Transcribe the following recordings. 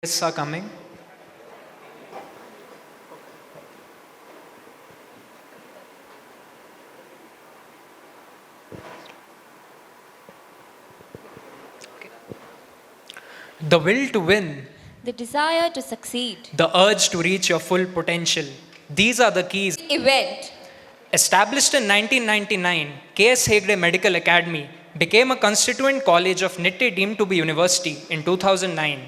Guests are coming. The will to win, the desire to succeed. the urge to reach your full potential. These are the keys. Event. Established in 1999, KS Hegde Medical Academy became a constituent college of Nitte deemed to be university in 2009.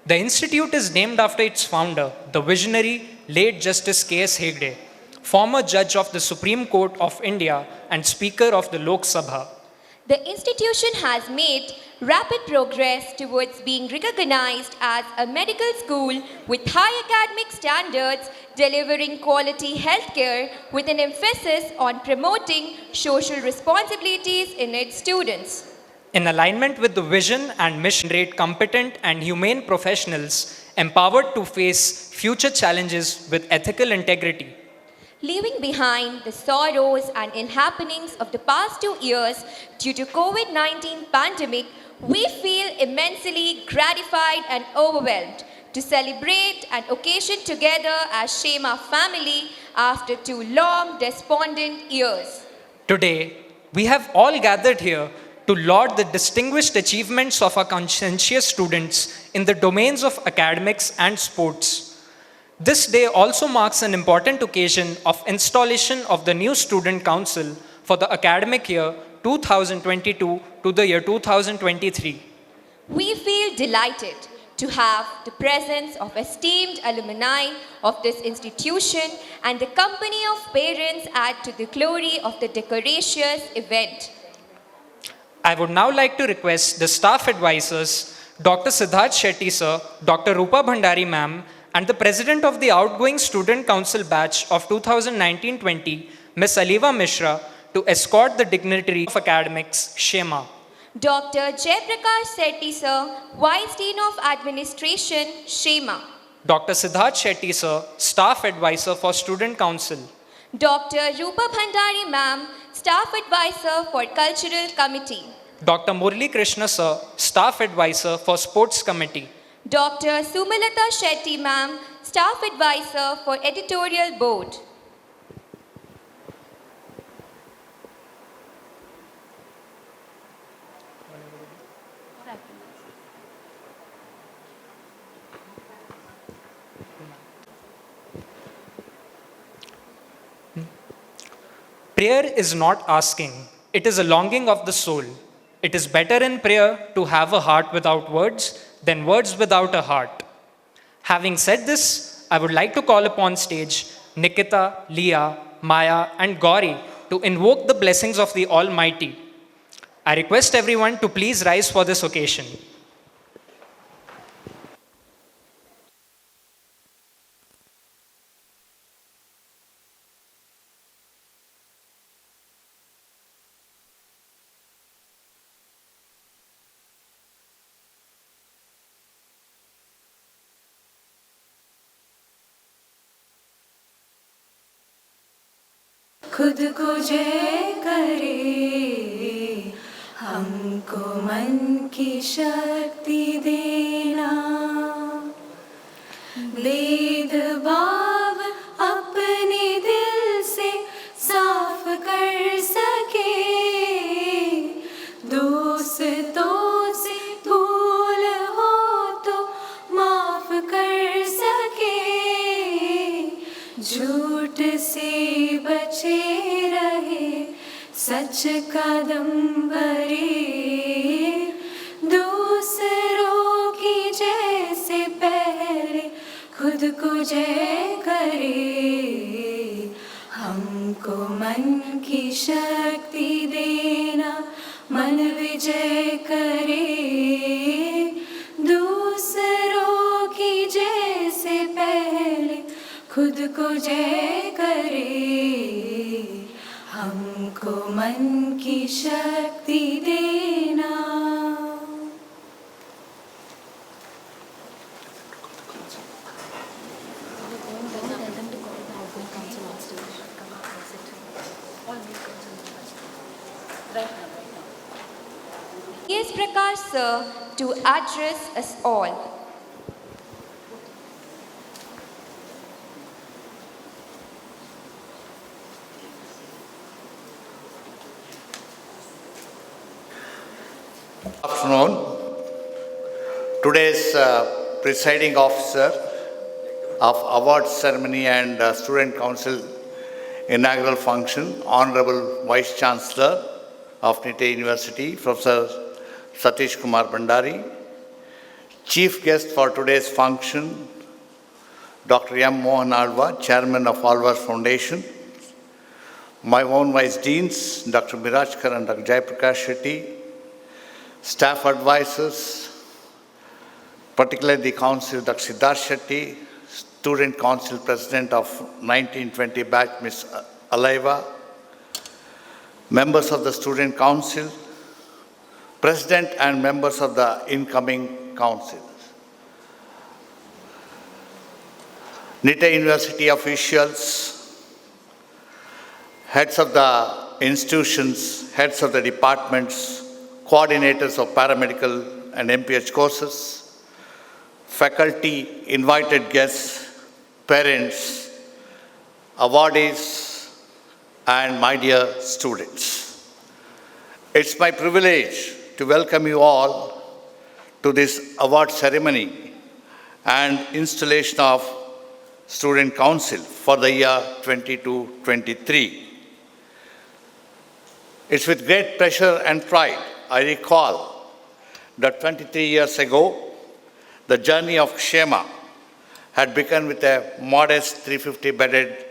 The institute is named after its founder, the visionary late Justice KS Hegde, former judge of the Supreme Court of India and Speaker of the Lok Sabha. The institution has made rapid progress towards being recognized as a medical school with high academic standards, delivering quality healthcare with an emphasis on promoting social responsibilities in its students. In alignment with the vision and mission, rate competent and humane professionals empowered to face future challenges with ethical integrity. Leaving behind the sorrows and happenings of the past 2 years due to COVID-19 pandemic, we feel immensely gratified and overwhelmed to celebrate an occasion together as KSHEMA family after 2 long despondent years. Today, we have all gathered here to laud the distinguished achievements of our conscientious students in the domains of academics and sports. This day also marks an important occasion of installation of the new Student Council for the academic year 2022 to the year 2023. We feel delighted to have the presence of esteemed alumni of this institution and the company of parents add to the glory of the decorations event. I would now like to request the staff advisors, Dr. Siddharth Shetty sir, Dr. Rupa Bhandari ma'am, and the President of the Outgoing Student Council batch of 2019-20, Ms. Aliva Mishra, to escort the dignitary of academics, KSHEMA. Dr. Jaiprakash Shetty sir, Vice Dean of Administration, KSHEMA. Dr. Siddharth Shetty sir, Staff Advisor for Student Council. Dr. Rupa Bhandari ma'am, Staff Advisor for Cultural Committee. Dr. Murli Krishna sir, Staff Advisor for Sports Committee. Dr. Sumalata Shetty ma'am, Staff Advisor for Editorial Board. Prayer is not asking, it is a longing of the soul. It is better in prayer to have a heart without words than words without a heart. Having said this, I would like to call upon stage Nikita, Leah, Maya, and Gauri to invoke the blessings of the Almighty. I request everyone to please rise for this occasion. खुद को जय करे हमको मन की शक्ति देना भेदभाव अपने दिल से साफ कर सके दोस्तों से भूल हो तो माफ कर सके झूठ से बचे रहे सच कदम भरे दूसरों की जैसे पहले खुद को जय करे हमको मन की शक्ति देना मन विजय करे दूसरों की जैसे पहले खुद को जय करे हमको मन की शक्ति देना KS Prakash sir to address us all. Afternoon. Today's presiding officer of award ceremony and student council inaugural function, Honorable Vice Chancellor of Nitte University, Professor Satish Kumar Bhandari. Chief guest for today's function, Dr. M. Mohan Alva, Chairman of Alva's Foundation. My own Vice Deans, Dr. Mirajkar and Dr. Jayaprakash Shetty. Staff advisors, particularly the Council, Dr. Siddharth Shetty, Student Council President of 1920 batch, Ms. Alaiva, members of the Student Council, President and members of the incoming Council, Nitte University officials, heads of the institutions, heads of the departments, coordinators of paramedical and MPH courses, faculty, invited guests, parents, awardees, and my dear students. It's my privilege to welcome you all to this award ceremony and installation of Student Council for the year 22-23. It's with great pleasure and pride I recall that 23 years ago, the journey of KSHEMA had begun with a modest 350-bedded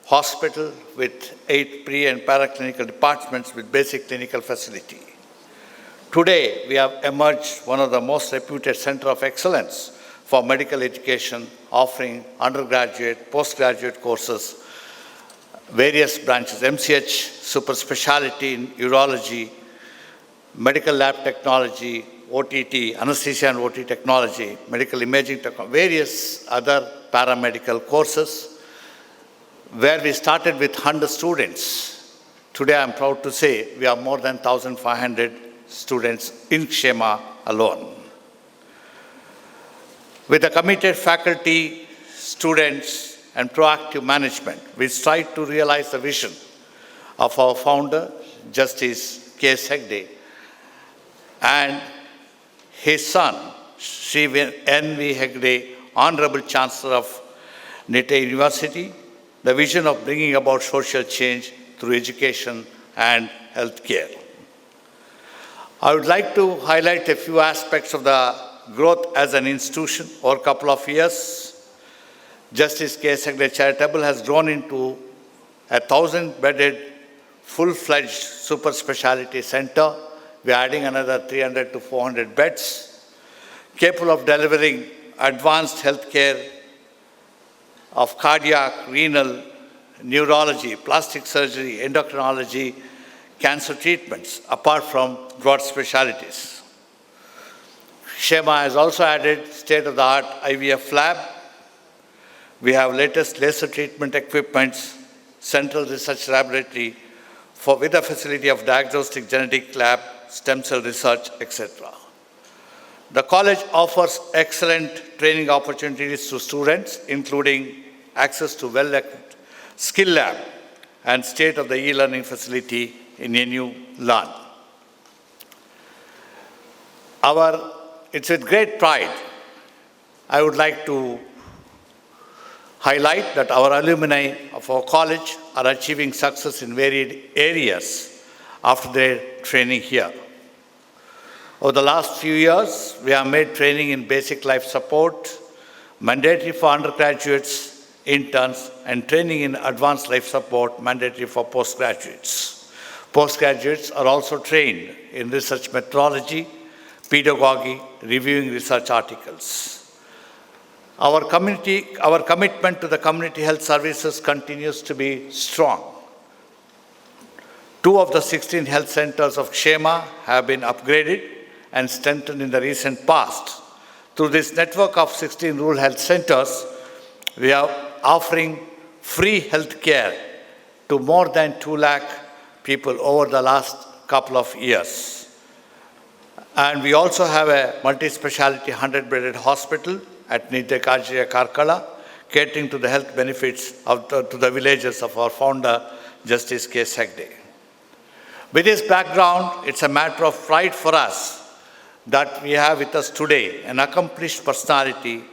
hospital with 8 pre- and paraclinical departments with basic clinical facility. Today, we have emerged one of the most reputed centers of excellence for medical education, offering undergraduate, postgraduate courses, various branches, MCH, super specialty in urology, medical lab technology, OTT, anesthesia and OT technology, medical imaging technology, various other paramedical courses, where we started with 100 students. Today, I'm proud to say we have more than 1,500 students in KSHEMA alone. With the committed faculty, students, and proactive management, we strive to realize the vision of our founder, Justice Hegde, and his son, Sri N.V. Hegde, Honorable Chancellor of Nitte University, the vision of bringing about social change through education and healthcare. I would like to highlight a few aspects of the growth as an institution over a couple of years. Justice Hegde Charitable has grown into a 1,000-bedded, full-fledged super specialty center. We are adding another 300 to 400 beds, capable of delivering advanced healthcare of cardiac, renal, neurology, plastic surgery, endocrinology, cancer treatments, apart from broad specialties. KSHEMA has also added state-of-the-art IVF lab. We have latest laser treatment equipments, central research laboratory with a facility of diagnostic genetic lab, stem cell research, etc. The college offers excellent training opportunities to students, including access to well-equipped skill lab and state-of-the e-learning facility in NU Learn. It's with great pride I would like to highlight that our alumni of our college are achieving success in varied areas after their training here. Over the last few years, we have made training in basic life support mandatory for undergraduates, interns, and training in advanced life support mandatory for postgraduates. Postgraduates are also trained in research methodology, pedagogy, reviewing research articles. Our commitment to the community health services continues to be strong. 2 of the 16 health centers of KSHEMA have been upgraded and strengthened in the recent past. Through this network of 16 rural health centers, we are offering free health care to more than 2 lakh people over the last couple of years. And we also have a multi-speciality 100-bedded hospital at Nitte Karkala, catering to the health benefits to the villages of our founder, Justice Hegde. With this background, it's a matter of pride for us that we have with us today an accomplished personality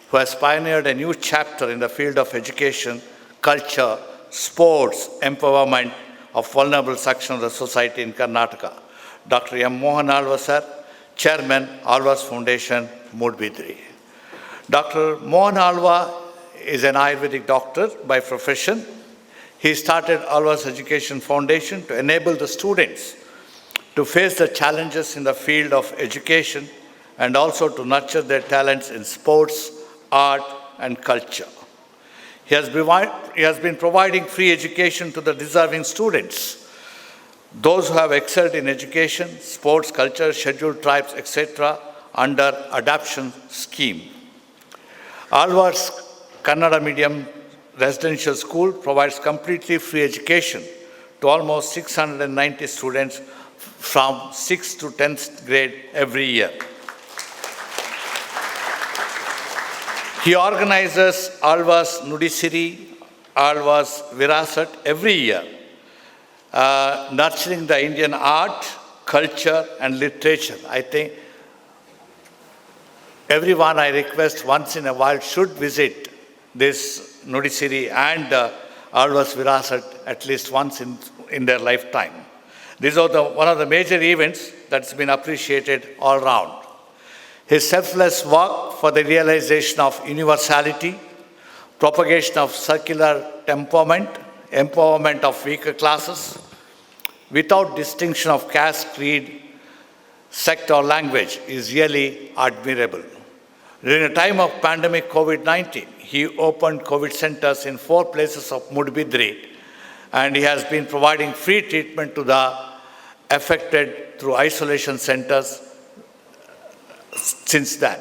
who has pioneered a new chapter in the field of education, culture, sports, empowerment of vulnerable section of the society in Karnataka. Dr. M. Mohan Alva sir, Chairman, Alva's Foundation, Mudbidri. Dr. Mohan Alva is an Ayurvedic doctor by profession. He started Alva's Education Foundation to enable the students to face the challenges in the field of education and also to nurture their talents in sports, art, and culture. He has been providing free education to the deserving students, those who have excelled in education, sports, culture, scheduled tribes, etc., under adoption scheme. Alva's Kannada medium residential school provides completely free education to almost 690 students from 6th to 10th grade every year. He organizes Alva's Nudisiri, Alva's Virasat every year, nurturing the Indian art, culture, and literature. I think everyone I request once in a while should visit this Nudisiri and Alva's Virasat at least once in their lifetime. These are one of the major events that's been appreciated all round. His selfless work for the realization of universality, propagation of circular temperament, empowerment of weaker classes, without distinction of caste, creed, sect, or language is really admirable. During a time of pandemic COVID-19, he opened COVID centers in 4 places of Mudbidri, and he has been providing free treatment to the affected through isolation centers since then.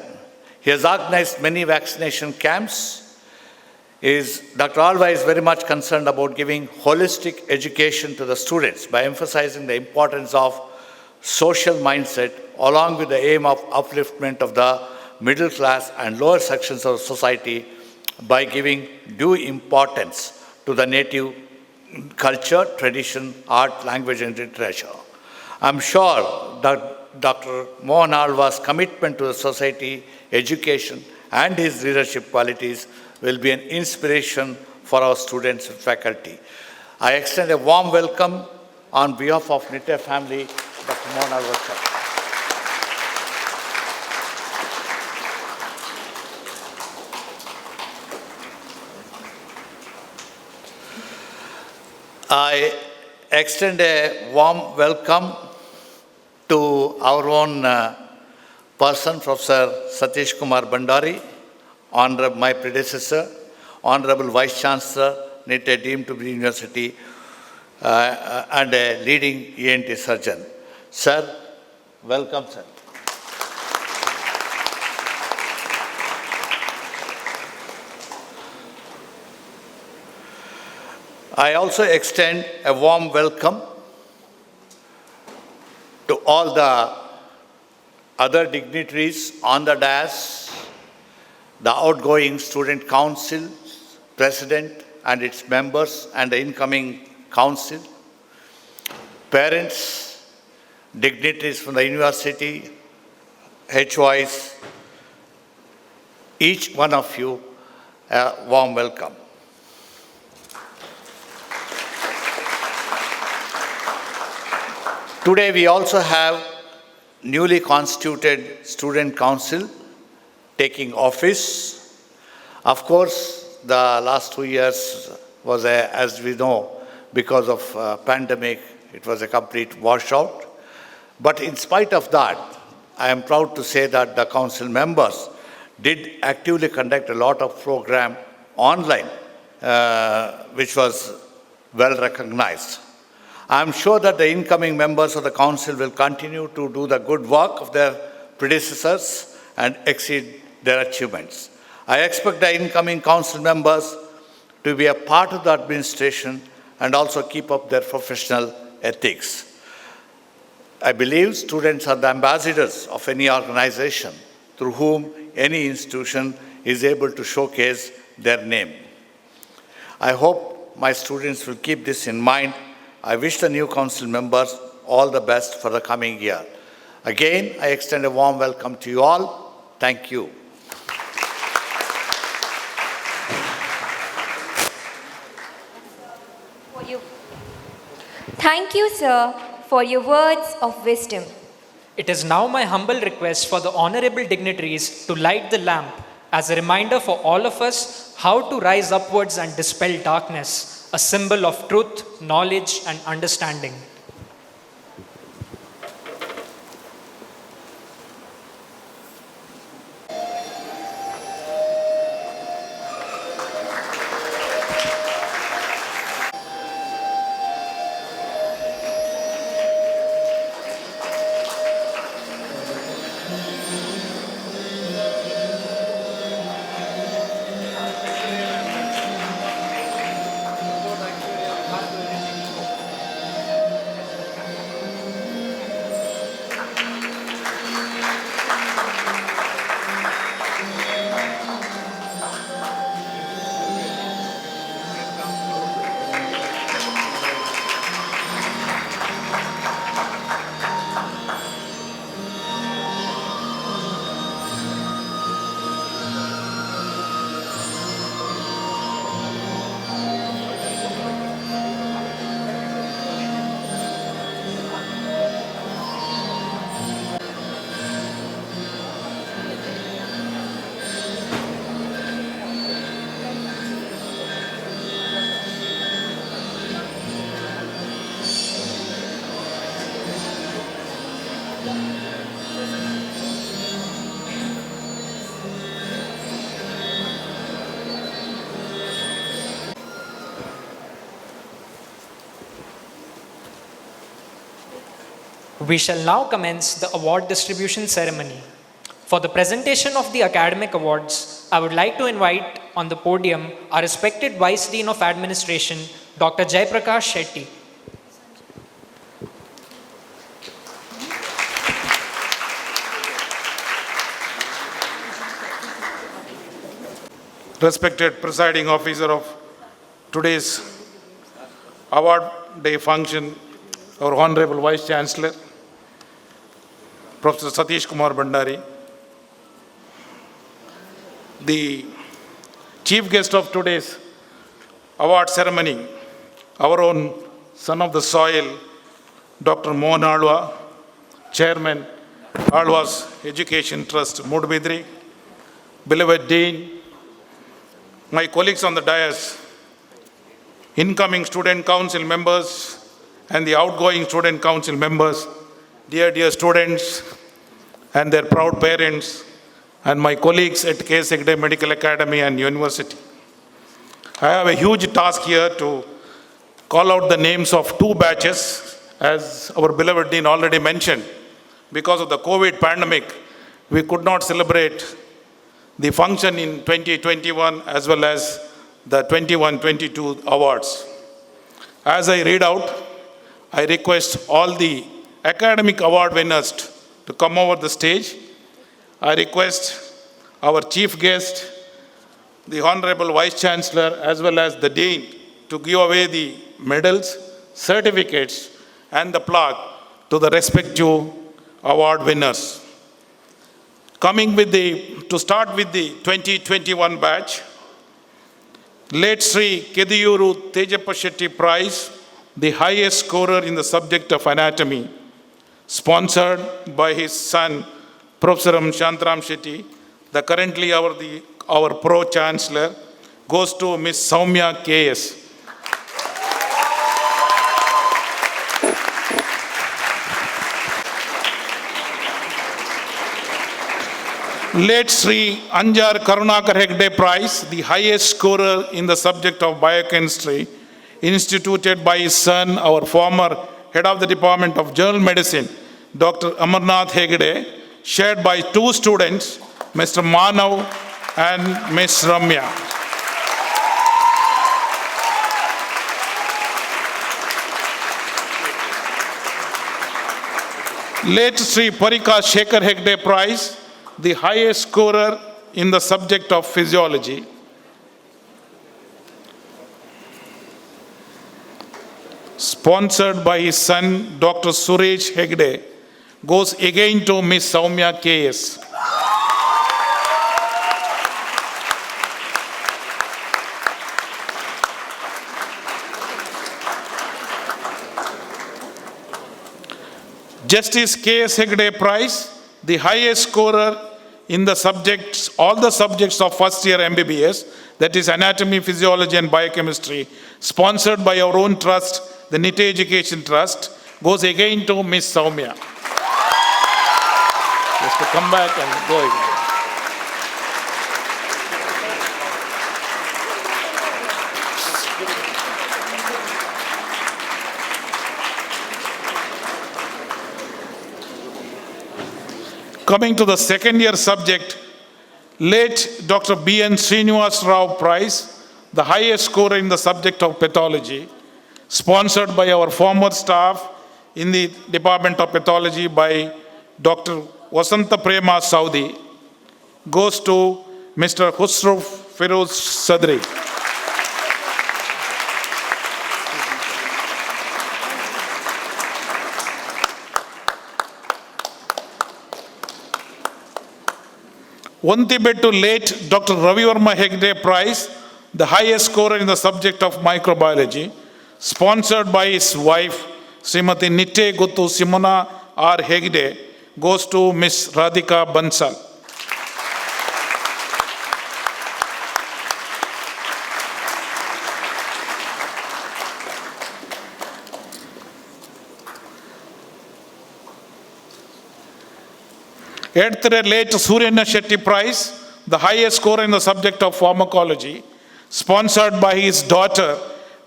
He has organized many vaccination camps. Dr. Alva is very much concerned about giving holistic education to the students by emphasizing the importance of social mindset along with the aim of upliftment of the middle class and lower sections of society by giving due importance to the native culture, tradition, art, language, and literature. I'm sure that Dr. Mohan Alva's commitment to the society, education, and his leadership qualities will be an inspiration for our students and faculty. I extend a warm welcome on behalf of Nitte family, Dr. Mohan Alva sir. I extend a warm welcome to our own person, Professor Satish Kumar Bandari, my predecessor, Honorable Vice Chancellor, Nitte deemed to be University, and a leading ENT surgeon. Sir, welcome, sir. I also extend a warm welcome to all the other dignitaries on the dais, the outgoing Student Council, President and its members and the incoming council, parents, dignitaries from the university, HOIs, each one of you, a warm welcome. Today we also have newly constituted Student Council taking office. Of course, the last 2 years was, as we know, because of pandemic, it was a complete washout. But in spite of that, I am proud to say that the council members did actively conduct a lot of program online, which was well recognized. I am sure that the incoming members of the council will continue to do the good work of their predecessors and exceed their achievements. I expect the incoming council members to be a part of the administration and also keep up their professional ethics. I believe students are the ambassadors of any organization through whom any institution is able to showcase their name. I hope my students will keep this in mind. I wish the new council members all the best for the coming year. Again, I extend a warm welcome to you all. Thank you. Thank you, sir, for your words of wisdom. It is now my humble request for the honorable dignitaries to light the lamp as a reminder for all of us how to rise upwards and dispel darkness, a symbol of truth, knowledge, and understanding. We shall now commence the award distribution ceremony. For the presentation of the academic awards, I would like to invite on the podium our respected Vice Dean of Administration, Dr. Jaiprakash Shetty. Respected presiding officer of today's award day function, our Honorable Vice Chancellor, Professor Satish Kumar Bhandari, the chief guest of today's award ceremony, our own son of the soil, Dr. Mohan Alwa, Chairman, Alwa's Education Trust, Mudbidri, beloved Dean, my colleagues on the dais, incoming student council members, and the outgoing student council members, dear students and their proud parents, and my colleagues at KSHEMA Medical Academy and University. I have a huge task here to call out the names of two batches, as our beloved Dean already mentioned. Because of the COVID pandemic, we could not celebrate the function in 2021 as well as the 21-22 awards. As I read out, I request all the academic award winners to come over the stage. I request our chief guest, the Honorable Vice Chancellor, as well as the Dean, to give away the medals, certificates, and the plaque to the respective award winners. To start with the 2021 batch, late Sri Kediyuru Tejappa Shetty Prize, the highest scorer in the subject of anatomy, sponsored by his son, Professor Shantaram Shetty, currently our Pro-Chancellor, goes to Ms. Soumya K.S. Late Sri Anjar Karunakar Hegde Prize, the highest scorer in the subject of biochemistry, instituted by his son, our former head of the Department of General Medicine, Dr. Amarnath Hegde, shared by two students, Mr. Manav and Ms. Ramya. Late Sri Parika Shekhar Hegde Prize, the highest scorer in the subject of physiology. Sponsored by his son, Dr. Suresh Hegde, goes again to Miss Soumya KS. Justice KS Hegde Prize, the highest scorer in the subjects, all the subjects of first year MBBS, that is anatomy, physiology and biochemistry, sponsored by our own trust, the Nitte Education Trust, goes again to Miss Soumya. Just to come back and go again. Coming to the second year subject, late Dr. B.N. Srinivas Rao Prize, the highest scorer in the subject of pathology, sponsored by our former staff in the Department of Pathology by Dr. Vasanta Prema Saudi, goes to Mr. Husruf Firoz Sadri. Ontibettu late Dr. Ravi Varma Hegde Prize, the highest scorer in the subject of microbiology, sponsored by his wife, Srimati Nitte Guttu Simona R. Hegde, goes to Miss Radhika Bansal. Eighth late Suryana Shetty Prize, the highest scorer in the subject of pharmacology, sponsored by his daughter,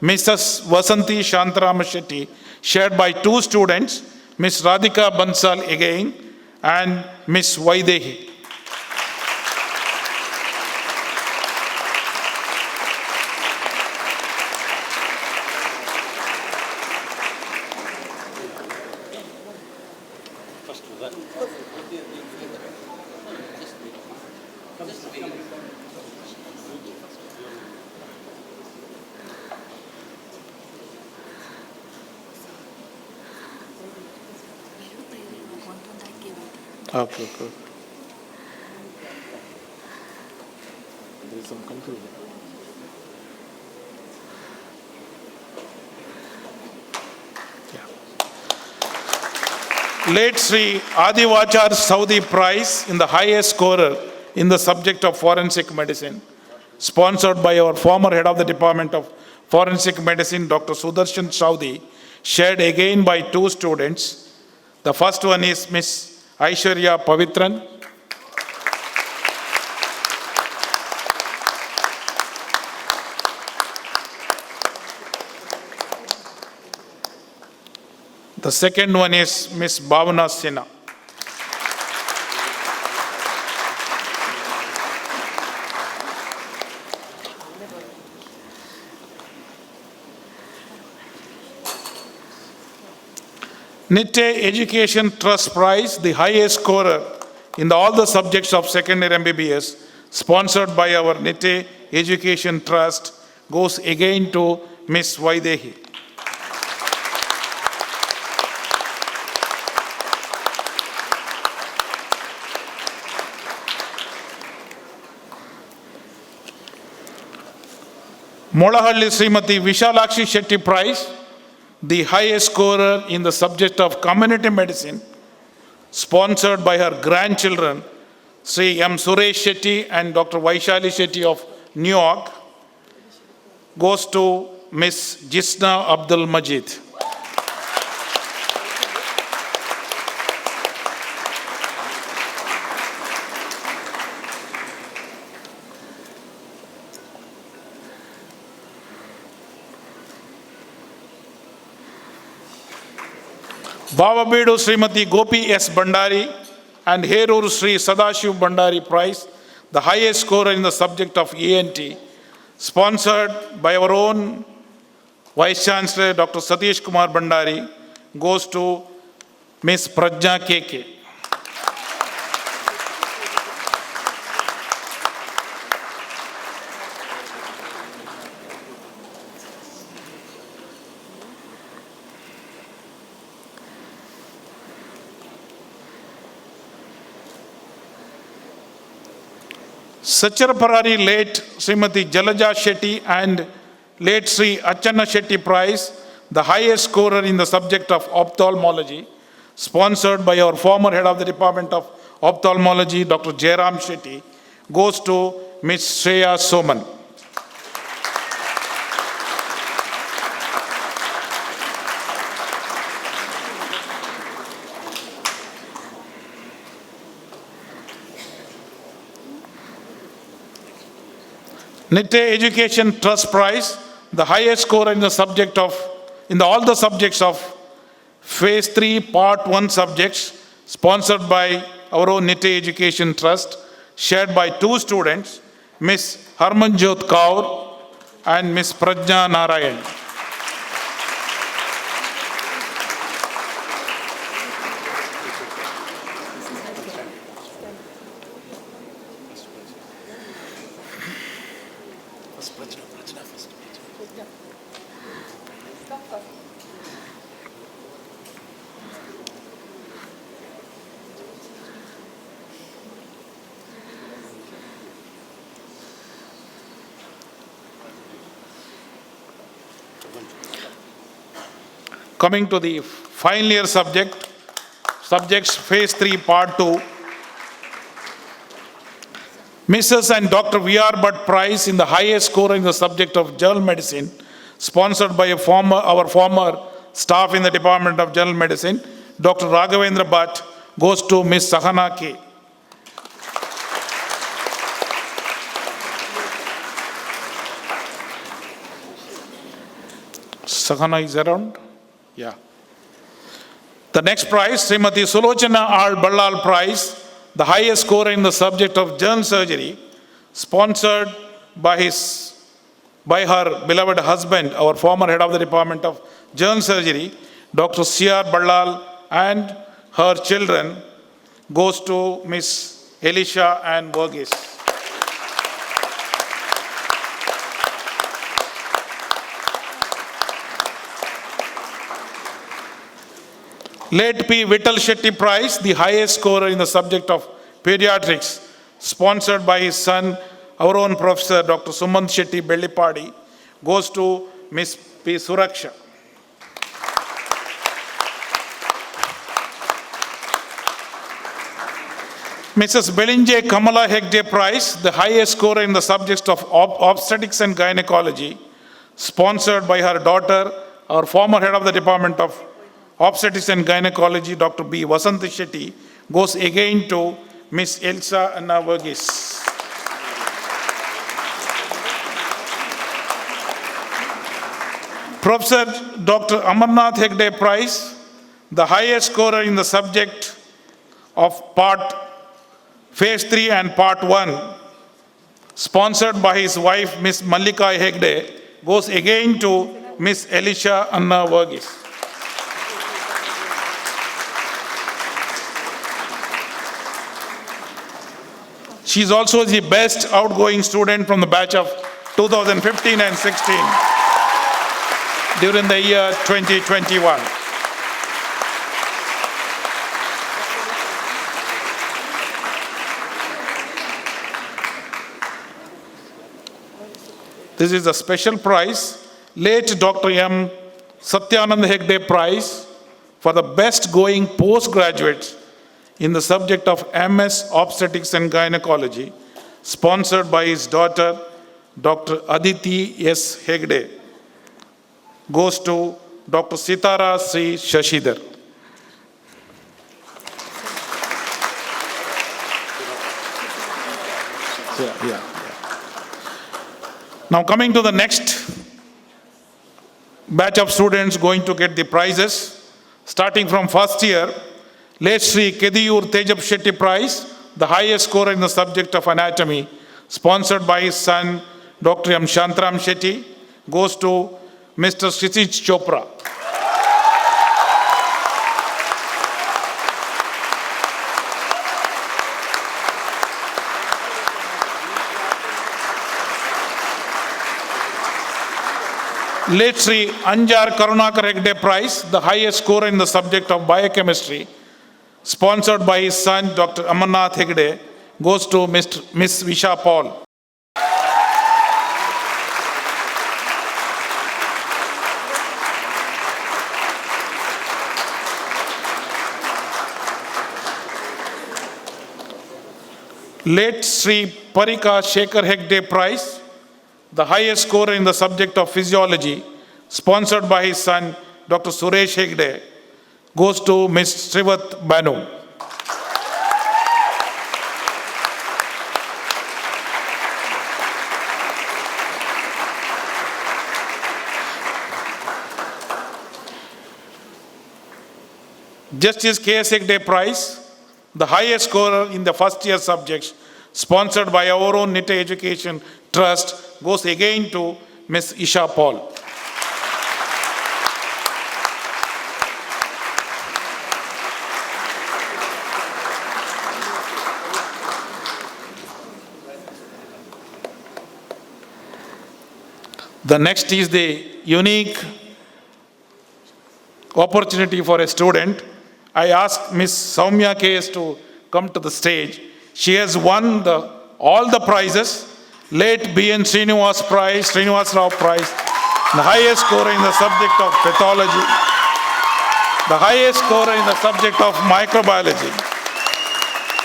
Mrs. Vasanti Shantarama Shetty, shared by two students, Miss Radhika Bansal again and Miss Vaidehi. Okay, good. There is some confusion. Late Sri Adivachar Saudi Prize in the highest scorer in the subject of forensic medicine, sponsored by our former head of the Department of Forensic Medicine, Dr. Sudarshan Saudi, shared again by two students. The first one is Miss Aishwarya Pavitran. The second one is Miss Bhavana Sinha. Nitte Education Trust Prize, the highest scorer in all the subjects of second year MBBS, sponsored by our Nitte Education Trust, goes again to Miss Vaidehi. Molahalli Srimati Vishalakshi Shetty Prize, the highest scorer in the subject of community medicine, sponsored by her grandchildren, Sri M. Suresh Shetty and Dr. Vaishali Shetty of New York, goes to Miss Jisna Abdul Majid. Bavabedu Srimati Gopi S. Bandari and Herur Sri Sadashiv Bandari Prize, the highest scorer in the subject of ENT, sponsored by our own Vice Chancellor Dr. Satish Kumar Bandari, goes to Miss Prajna KK. Sacharaparari late Srimati Jalaja Shetty and late Sri Achanna Shetty Prize, the highest scorer in the subject of ophthalmology, sponsored by our former head of the Department of Ophthalmology, Dr. Jairam Shetty, goes to Ms. Shreya Soman. Nitte Education Trust Prize, the highest score in the subject of, all the subjects of Phase 3, Part 1 subjects, sponsored by our own Nitte Education Trust, shared by two students, Ms. Harmanjot Kaur and Ms. Prajna Narayan. Coming to the final year subjects Phase 3 Part 2, Mrs. and Dr. V.R. Bhatt Prize in the highest score in the subject of General Medicine, sponsored by our former staff in the Department of General Medicine, Dr. Raghavendra Bhatt, goes to Ms. Sahana K. Sahana is around? Yeah. The next prize, Srimati Sulochana R. Ballal Prize, the highest score in the subject of general surgery, sponsored by her beloved husband, our former head of the Department of General Surgery, Dr. C.R. Ballal, and her children, goes to Ms. Elisha and Burgess. Late P. Vittal Shetty Prize, the highest scorer in the subject of pediatrics, sponsored by his son, our own Professor Dr. Sumant Shetty Bellipadi, goes to Ms. P. Suraksha. Mrs. Belinje Kamala Hegde Prize, the highest scorer in the subject of obstetrics and gynecology, sponsored by her daughter, our former head of the Department of Obstetrics and Gynecology, Dr. B. Vasanthi Shetty, goes again to Ms. Elsa Anna Verghese. Professor Dr. Amarnath Hegde Prize, the highest scorer in the subject of Phase 3 and Part 1, sponsored by his wife, Ms. Mallika Hegde, goes again to Ms. Elisha Anna Verghese. She is also the best outgoing student from the batch of 2015 and 16 during the year 2021. This is a special prize, late Dr. M. Satyanand Hegde Prize for the best going postgraduates in the subject of MS Obstetrics and Gynecology, sponsored by his daughter, Dr. Aditi S. Hegde, goes to Dr. Sitara C. Shashidhar. Yeah. Now coming to the next batch of students going to get the prizes, starting from first year, late Sri Kediyur Tejab Shetty Prize, the highest scorer in the subject of anatomy, sponsored by his son, Dr. M. Shantram Shetty, goes to Mr. Kshitij Chopra. Late Sri Anjar Karunakar Hegde Prize, the highest scorer in the subject of biochemistry, sponsored by his son, Dr. Amarnath Hegde, goes to Miss Visha Paul. Late Sri Parika Shekhar Hegde Prize, the highest scorer in the subject of physiology, sponsored by his son, Dr. Suresh Hegde, goes to Ms. Srivat Banu. Justice KS Hegde Prize, the highest scorer in the first year subjects, sponsored by our own Nitte Education Trust, goes again to Ms. Isha Paul. The next is the unique opportunity for a student. I ask Ms. Soumya KS to come to the stage. She has won all the prizes. Late B.N. Srinivas Prize, Srinivas Rao Prize, the highest scorer in the subject of pathology, the highest scorer in the subject of microbiology,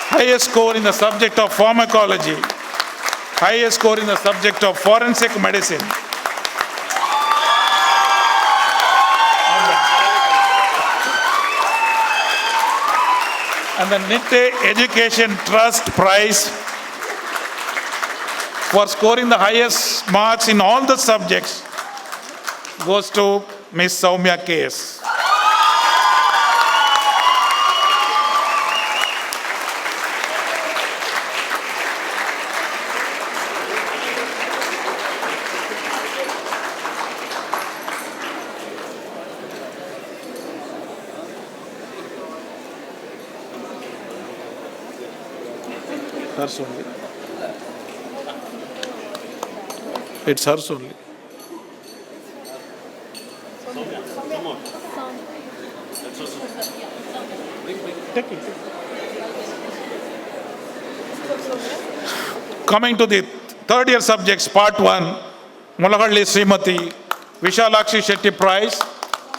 highest score in the subject of pharmacology, highest score in the subject of forensic medicine. And the Nitte Education Trust Prize for scoring the highest marks in all the subjects goes to Ms. Soumya KS. Hers only. It's hers only. Coming to the third year subjects, part 1, Mulahalli Srimati Vishalakshi Shetty Prize,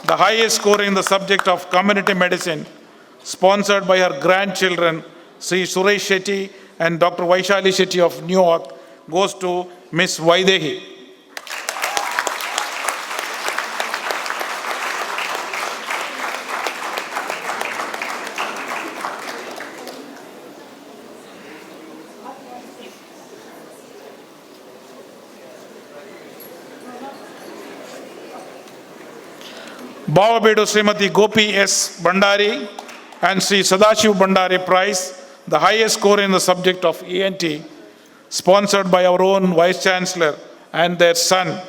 the highest score in the subject of community medicine, sponsored by her grandchildren, Sri Suresh Shetty and Dr. Vaishali Shetty of New York, goes to Ms. Vaidehi. Bavabedu Srimati Gopi S. Bandari and Sri Sadashiv Bandari Prize, the highest score in the subject of ENT, sponsored by our own Vice Chancellor and their son,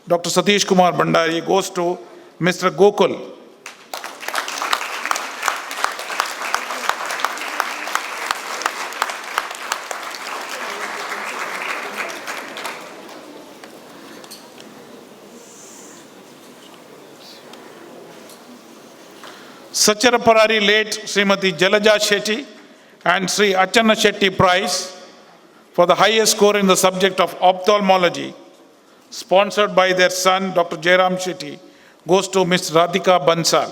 Dr. Satish Kumar Bandari, goes to Mr. Gokul. Sacharaparari late Srimati Jalaja Shetty and Sri Achana Shetty Prize for the highest score in the subject of ophthalmology, sponsored by their son, Dr. Jairam Shetty, goes to Ms. Radhika Bansal.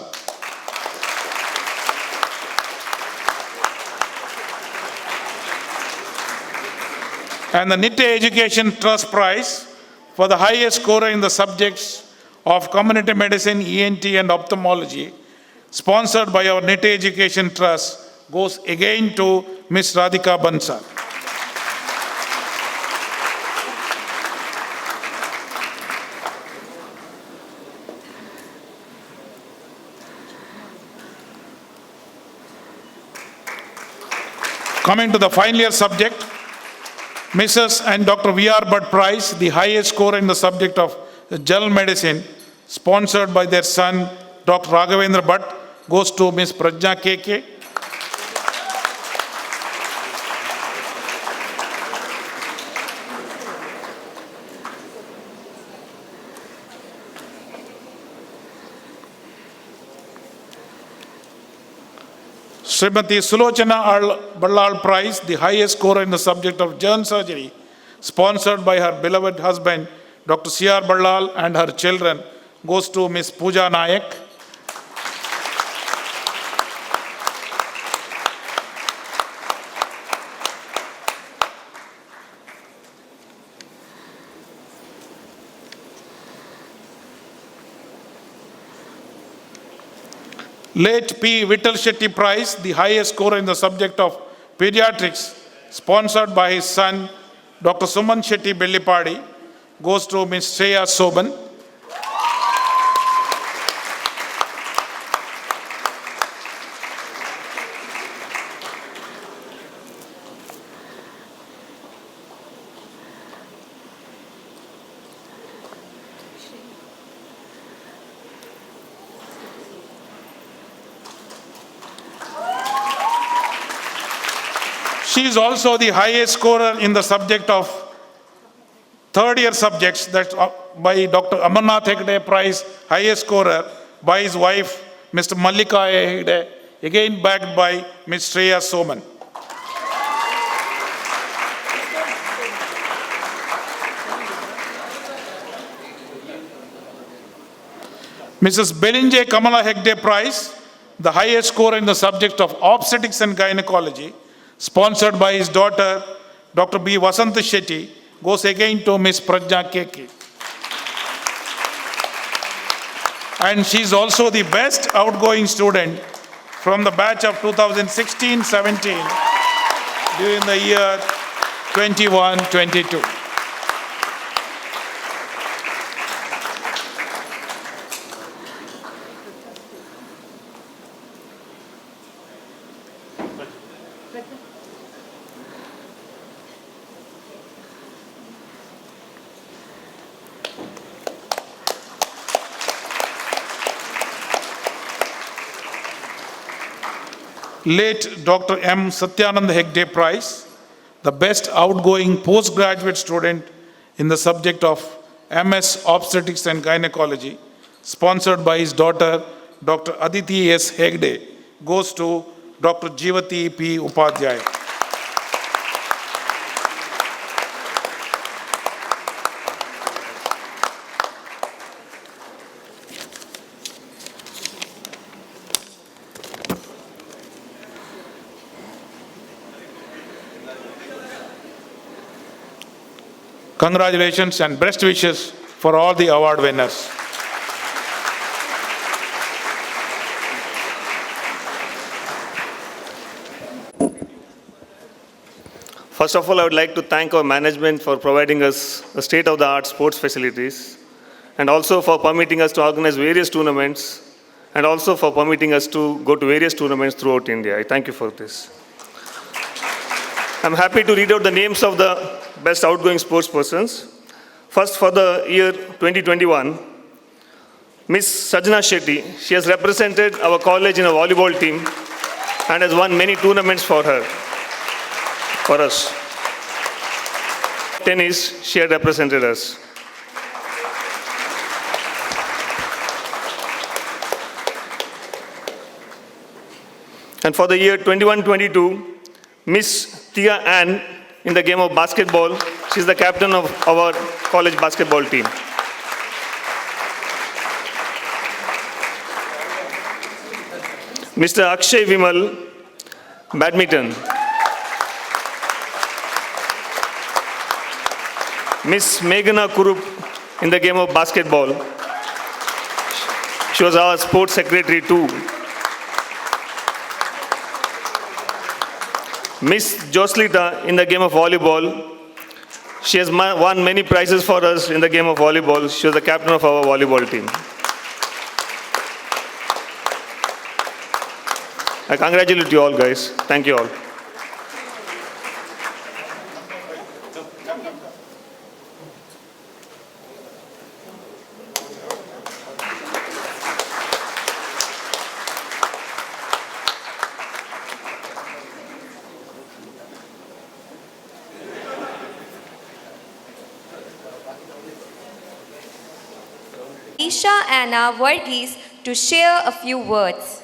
And the Nitte Education Trust Prize for the highest scorer in the subjects of community medicine, ENT and ophthalmology, sponsored by our Nitte Education Trust, goes again to Ms. Radhika Bansal. Coming to the final year subject, Mrs. and Dr. V.R. Bhatt Prize, the highest score in the subject of general medicine, sponsored by their son, Dr. Raghavendra Bhatt, goes to Ms. Prajna K.K. Srimati Sulochana Ballal Prize, the highest scorer in the subject of germ surgery, sponsored by her beloved husband, Dr. C.R. Ballal, and her children, goes to Ms. Pooja Nayak. Late P. Vittal Shetty Prize, the highest scorer in the subject of pediatrics, sponsored by his son, Dr. Suman Shetty Bellipadi, goes to Ms. Shreya Soban. She is also the highest scorer in the subject of third year subjects, that's by Dr. Amarnath Hegde Prize, highest scorer by his wife, Mr. Mallika Hegde, again backed by Ms. Shreya Soman. Mrs. Belinje Kamala Hegde Prize, the highest scorer in the subject of obstetrics and gynecology, sponsored by his daughter, Dr. B. Vasanta Shetty, goes again to Ms. Prajna Keke. And she is also the best outgoing student from the batch of 2016-17 during the year 21-22. Late Dr. M. Satyanand Hegde Prize, the best outgoing postgraduate student in the subject of MS Obstetrics and Gynecology, sponsored by his daughter, Dr. Aditi S. Hegde, goes to Dr. Jivati P. Upadhyaya. Congratulations and best wishes for all the award winners. First of all, I would like to thank our management for providing us a state-of-the-art sports facilities, and also for permitting us to organize various tournaments, and also for permitting us to go to various tournaments throughout India. I thank you for this. I'm happy to read out the names of the best outgoing sports persons. First, for the year 2021, Miss Sajna Shetty. She has represented our college in a volleyball team and has won many tournaments for us. Tennis, she had represented us. And for the year 21-22, Miss Tia Ann in the game of basketball. She is the captain of our college basketball team. Mr. Akshay Vimal, badminton. Miss Meghana Kurup in the game of basketball. She was our sports secretary too. Miss Joslita in the game of volleyball. She has won many prizes for us in the game of volleyball. She was the captain of our volleyball team. I congratulate you all, guys. Thank you all. Isha Anna Varghese to share a few words.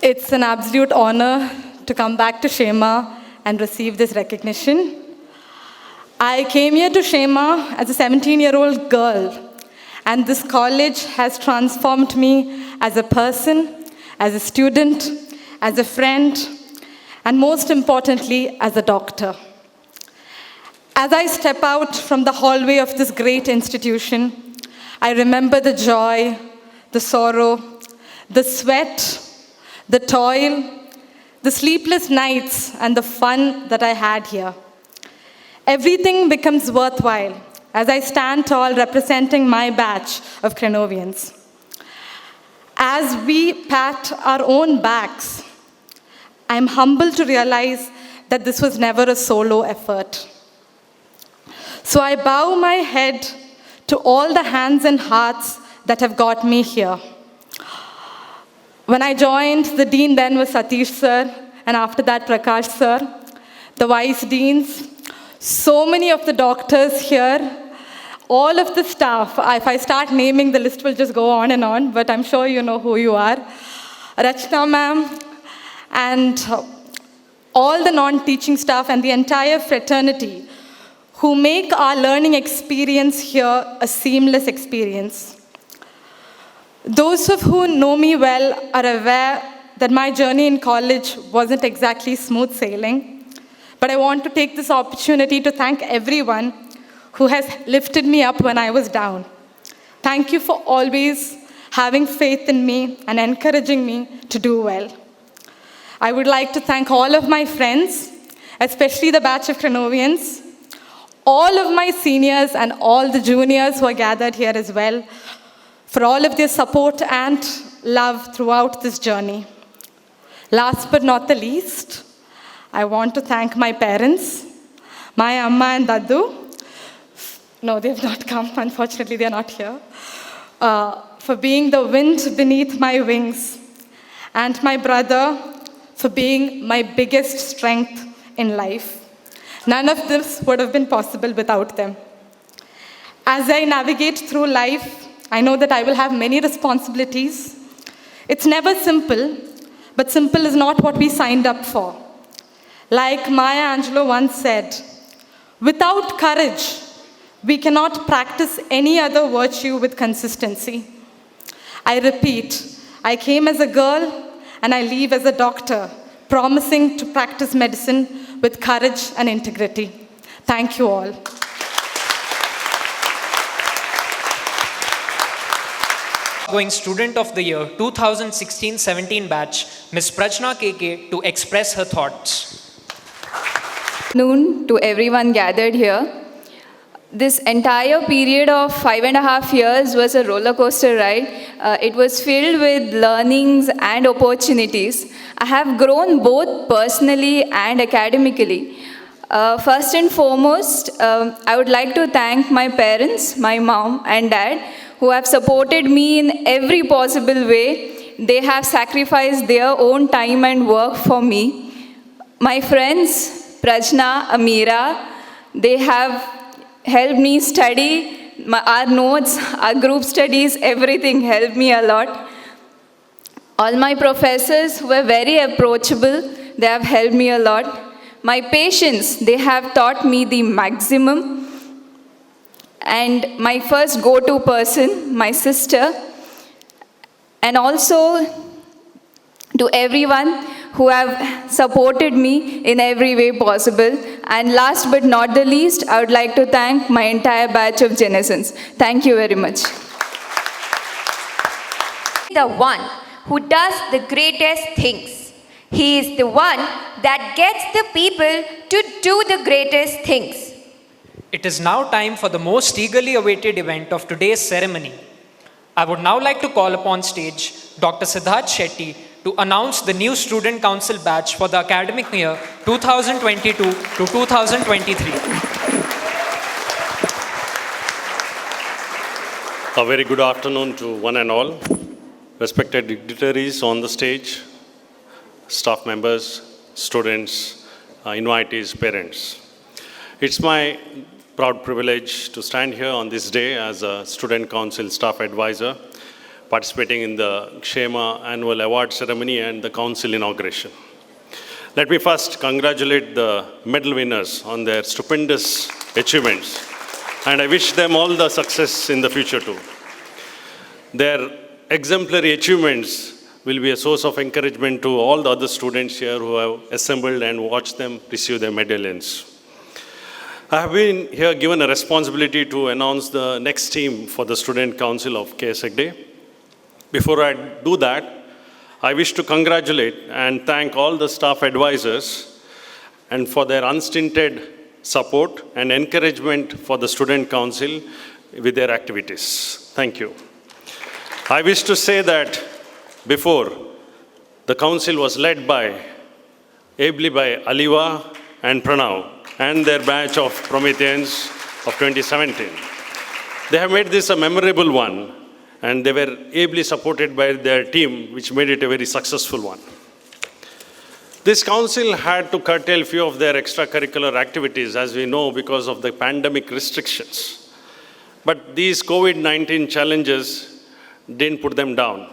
It's an absolute honor to come back to KSHEMA and receive this recognition. I came here to KSHEMA as a 17-year-old girl, and this college has transformed me as a person, as a student, as a friend, and most importantly, as a doctor. As I step out from the hallway of this great institution, I remember the joy, the sorrow, the sweat, the toil, the sleepless nights, and the fun that I had here. Everything becomes worthwhile as I stand tall representing my batch of Crenovians. As we pat our own backs, I'm humbled to realize that this was never a solo effort. So I bow my head to all the hands and hearts that have got me here. When I joined, the dean then was Satish sir, and after that Prakash sir, the vice deans, so many of the doctors here, all of the staff. If I start naming, the list will just go on, but I'm sure you know who you are. Rachna ma'am, and all the non-teaching staff and the entire fraternity who make our learning experience here a seamless experience. Those of who know me well are aware that my journey in college wasn't exactly smooth sailing, but I want to take this opportunity to thank everyone who has lifted me up when I was down. Thank you for always having faith in me and encouraging me to do well. I would like to thank all of my friends, especially the batch of Crenovians, all of my seniors and all the juniors who are gathered here as well, for all of their support and love throughout this journey. Last but not the least, I want to thank my parents, my Amma and Daddu. No, they have not come, unfortunately, they are not here. For being the wind beneath my wings, and my brother for being my biggest strength in life. None of this would have been possible without them. As I navigate through life, I know that I will have many responsibilities. It's never simple, but simple is not what we signed up for. Like Maya Angelou once said, without courage, we cannot practice any other virtue with consistency. I repeat, I came as a girl and I leave as a doctor, promising to practice medicine with courage and integrity. Thank you all. Outgoing Student of the Year 2016-17 batch, Ms. Prajna KK, to express her thoughts. Noon to everyone gathered here. This entire period of 5.5 years was a roller coaster ride. It was filled with learnings and opportunities. I have grown both personally and academically. First and foremost, I would like to thank my parents, my mom and dad, who have supported me in every possible way. They have sacrificed their own time and work for me. My friends, Prajna, Amira, they have helped me study. Our notes, our group studies, everything helped me a lot. All my professors were very approachable. They have helped me a lot. My patients, they have taught me the maximum. And my first go-to person, my sister. And also to everyone who have supported me in every way possible. And last but not the least, I would like to thank my entire batch of Genesans. Thank you very much. The one who does the greatest things. He is the one that gets the people to do the greatest things. It is now time for the most eagerly awaited event of today's ceremony. I would now like to call upon stage Dr. Siddharth Shetty to announce the new Student Council batch for the academic year 2022 to 2023. A very good afternoon to one and all. Respected dignitaries on the stage, staff members, students, invitees, parents. It's my proud privilege to stand here on this day as a Student Council staff advisor participating in the KSHEMA annual award ceremony and the council inauguration. Let me first congratulate the medal winners on their stupendous achievements, and I wish them all the success in the future too. Their exemplary achievements will be a source of encouragement to all the other students here who have assembled and watched them receive their medallions. I have been here given a responsibility to announce the next team for the Student Council of KSHEMA. Before I do that, I wish to congratulate and thank all the staff advisors and for their unstinted support and encouragement for the Student Council with their activities. Thank you. I wish to say that before, the council was led ably by Aliva and Pranav and their batch of Prometheans of 2017. They have made this a memorable one, and they were ably supported by their team, which made it a very successful one. This council had to curtail few of their extracurricular activities, as we know, because of the pandemic restrictions. But these COVID-19 challenges didn't put them down.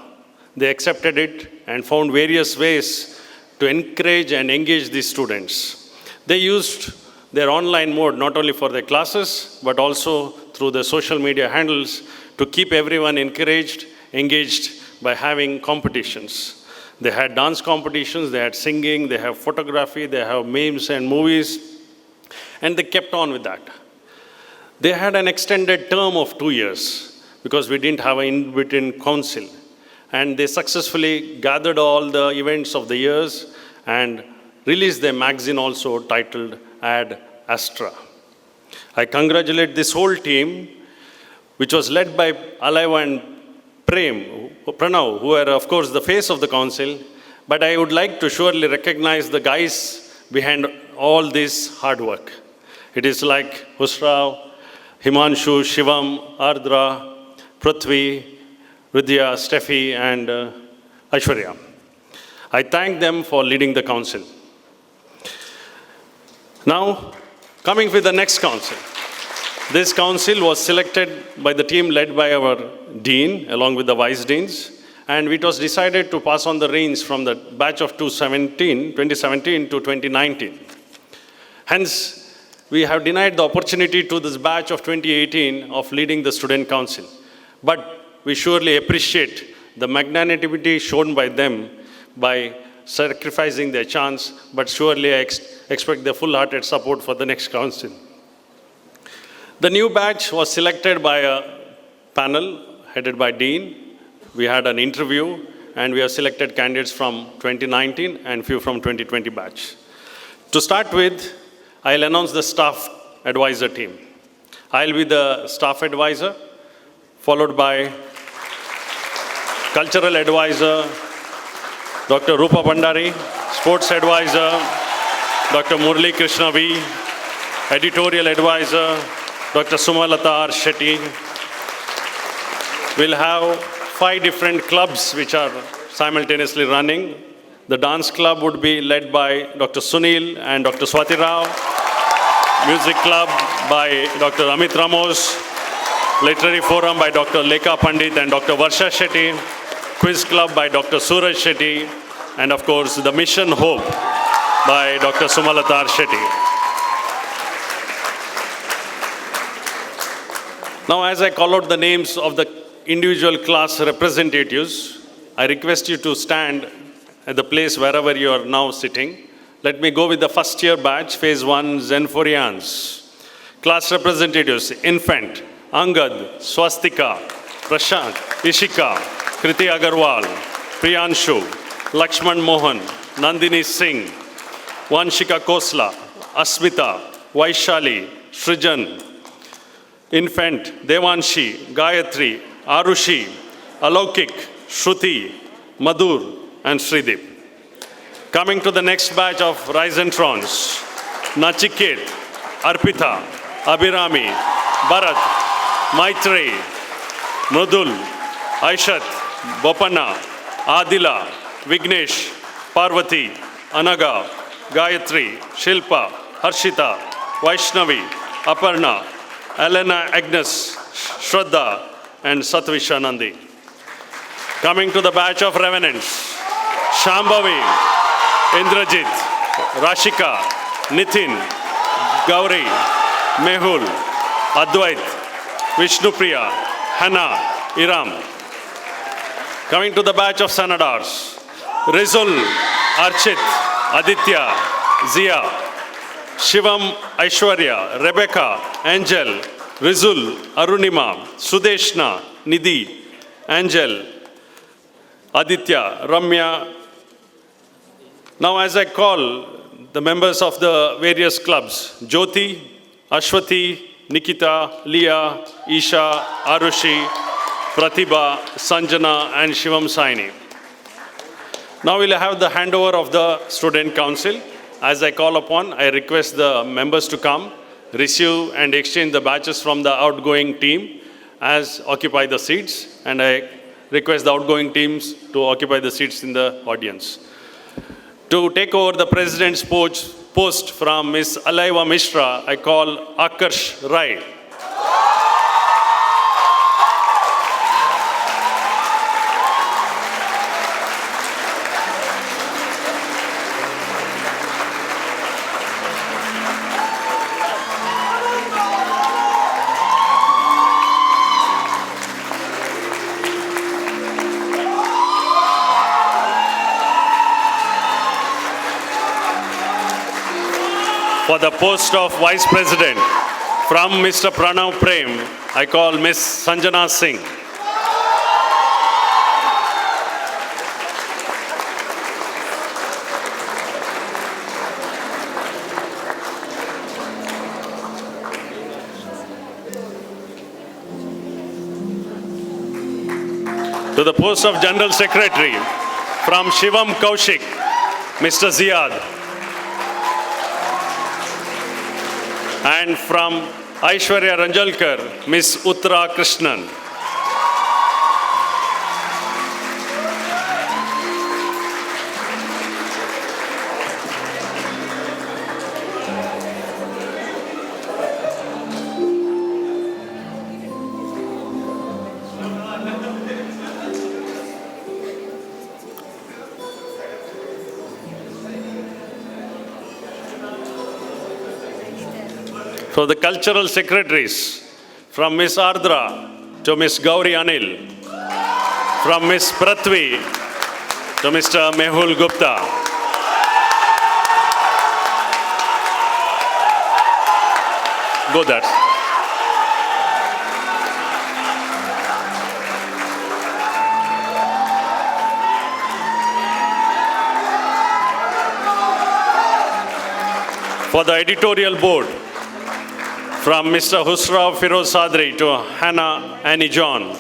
They accepted it and found various ways to encourage and engage these students. They used their online mode not only for their classes, but also through the social media handles to keep everyone encouraged, engaged by having competitions. They had dance competitions, they had singing, they have photography, they have memes and movies, and they kept on with that. They had an extended term of 2 years because we didn't have an in-between council. And they successfully gathered all the events of the years and released their magazine also titled Ad Astra. I congratulate this whole team, which was led by Aliva and Pranav, who are of course the face of the council, but I would like to surely recognize the guys behind all this hard work. It is like Husrav, Himanshu, Shivam, Ardra, Prithvi, Vidya, Steffi, and Aishwarya. I thank them for leading the council. Now, coming with the next council. This council was selected by the team led by our dean, along with the vice deans, and it was decided to pass on the reins from the batch of 2017 to 2019. Hence, we have denied the opportunity to this batch of 2018 of leading the student council. But we surely appreciate the magnanimity shown by them by sacrificing their chance, but surely I expect their full-hearted support for the next council. The new batch was selected by a panel headed by Dean. We had an interview, and we have selected candidates from 2019 and few from 2020 batch. To start with, I'll announce the staff advisor team. I'll be the staff advisor, followed by Cultural Advisor, Dr. Rupa Bandari, Sports Advisor, Dr. Murli Krishna V, Editorial Advisor, Dr. Sumalata R. Shetty. We'll have 5 different clubs which are simultaneously running. The dance club would be led by Dr. Sunil and Dr. Swati Rao. Music club by Dr. Amit Ramos. Literary forum by Dr. Lekha Pandit and Dr. Varsha Shetty. Quiz club by Dr. Suraj Shetty. And of course, the Mission Hope by Dr. Sumalatar Shetty. Now, as I call out the names of the individual class representatives, I request you to stand at the place wherever you are now sitting. Let me go with the first year batch, phase 1, Zenforians. Class representatives, Infant, Angad, Swastika, Prashant, Ishika, Kriti Agarwal, Priyanshu, Lakshman Mohan, Nandini Singh, Vanshika Khosla, Asmita, Vaishali, Srijan, Infant, Devanshi, Gayatri, Arushi, Alaukik, Shruti, Madhur, and Sridip. Coming to the next batch of Risentrons, Nachiket, Arpita, Abhirami, Bharat, Maitreyi, Mrudul, Aishat, Bopana, Adila, Vignesh, Parvati, Anaga, Gayatri, Shilpa, Harshita, Vaishnavi, Aparna, Elena Agnes, Shraddha, and Satvisha Nandi. Coming to the batch of revenants, Shambhavi, Indrajit, Rashika, Nitin, Gauri, Mehul, Advait, Vishnupriya, Hannah, Iram. Coming to the batch of Sanadars, Rizul, Archit, Aditya, Zia, Shivam, Aishwarya, Rebecca, Angel, Rizul, Arunima, Sudeshna, Nidhi, Angel, Aditya, Ramya. Now as I call the members of the various clubs, Jyoti, Ashwati, Nikita, Leah, Isha, Arushi, Pratibha, Sanjana and Shivam Saini. Now we'll have the handover of the Student Council. As I call upon, I request the members to come, receive and exchange the badges from the outgoing team as occupy the seats, and I request the outgoing teams to occupy the seats in the audience. To take over the President's post from Ms. Alaiva Mishra, I call Akarsh Rai. For the post of Vice President, from Mr. Pranav Prem, I call Ms. Sanjana Singh. To the post of General Secretary, from Shivam Kaushik, Mr. Ziad. And from Aishwarya Ranjalkar, Ms. Uttara Krishnan. For the cultural secretaries, from Ms. Ardra to Ms. Gauri Anil, from Ms. Prathvi to Mr. Mehul Gupta. Go there. For the editorial board, from Mr. Husrav Firoz Sadri to Hannah Annie John,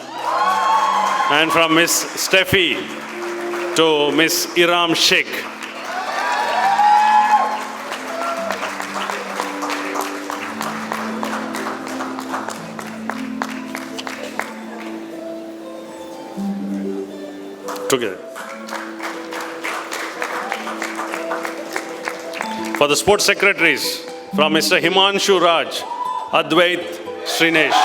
and from Ms. Steffi to Ms. Iram Sheikh. Together. For the sports secretaries, from Mr. Himanshu Raj, Advait Srinesh,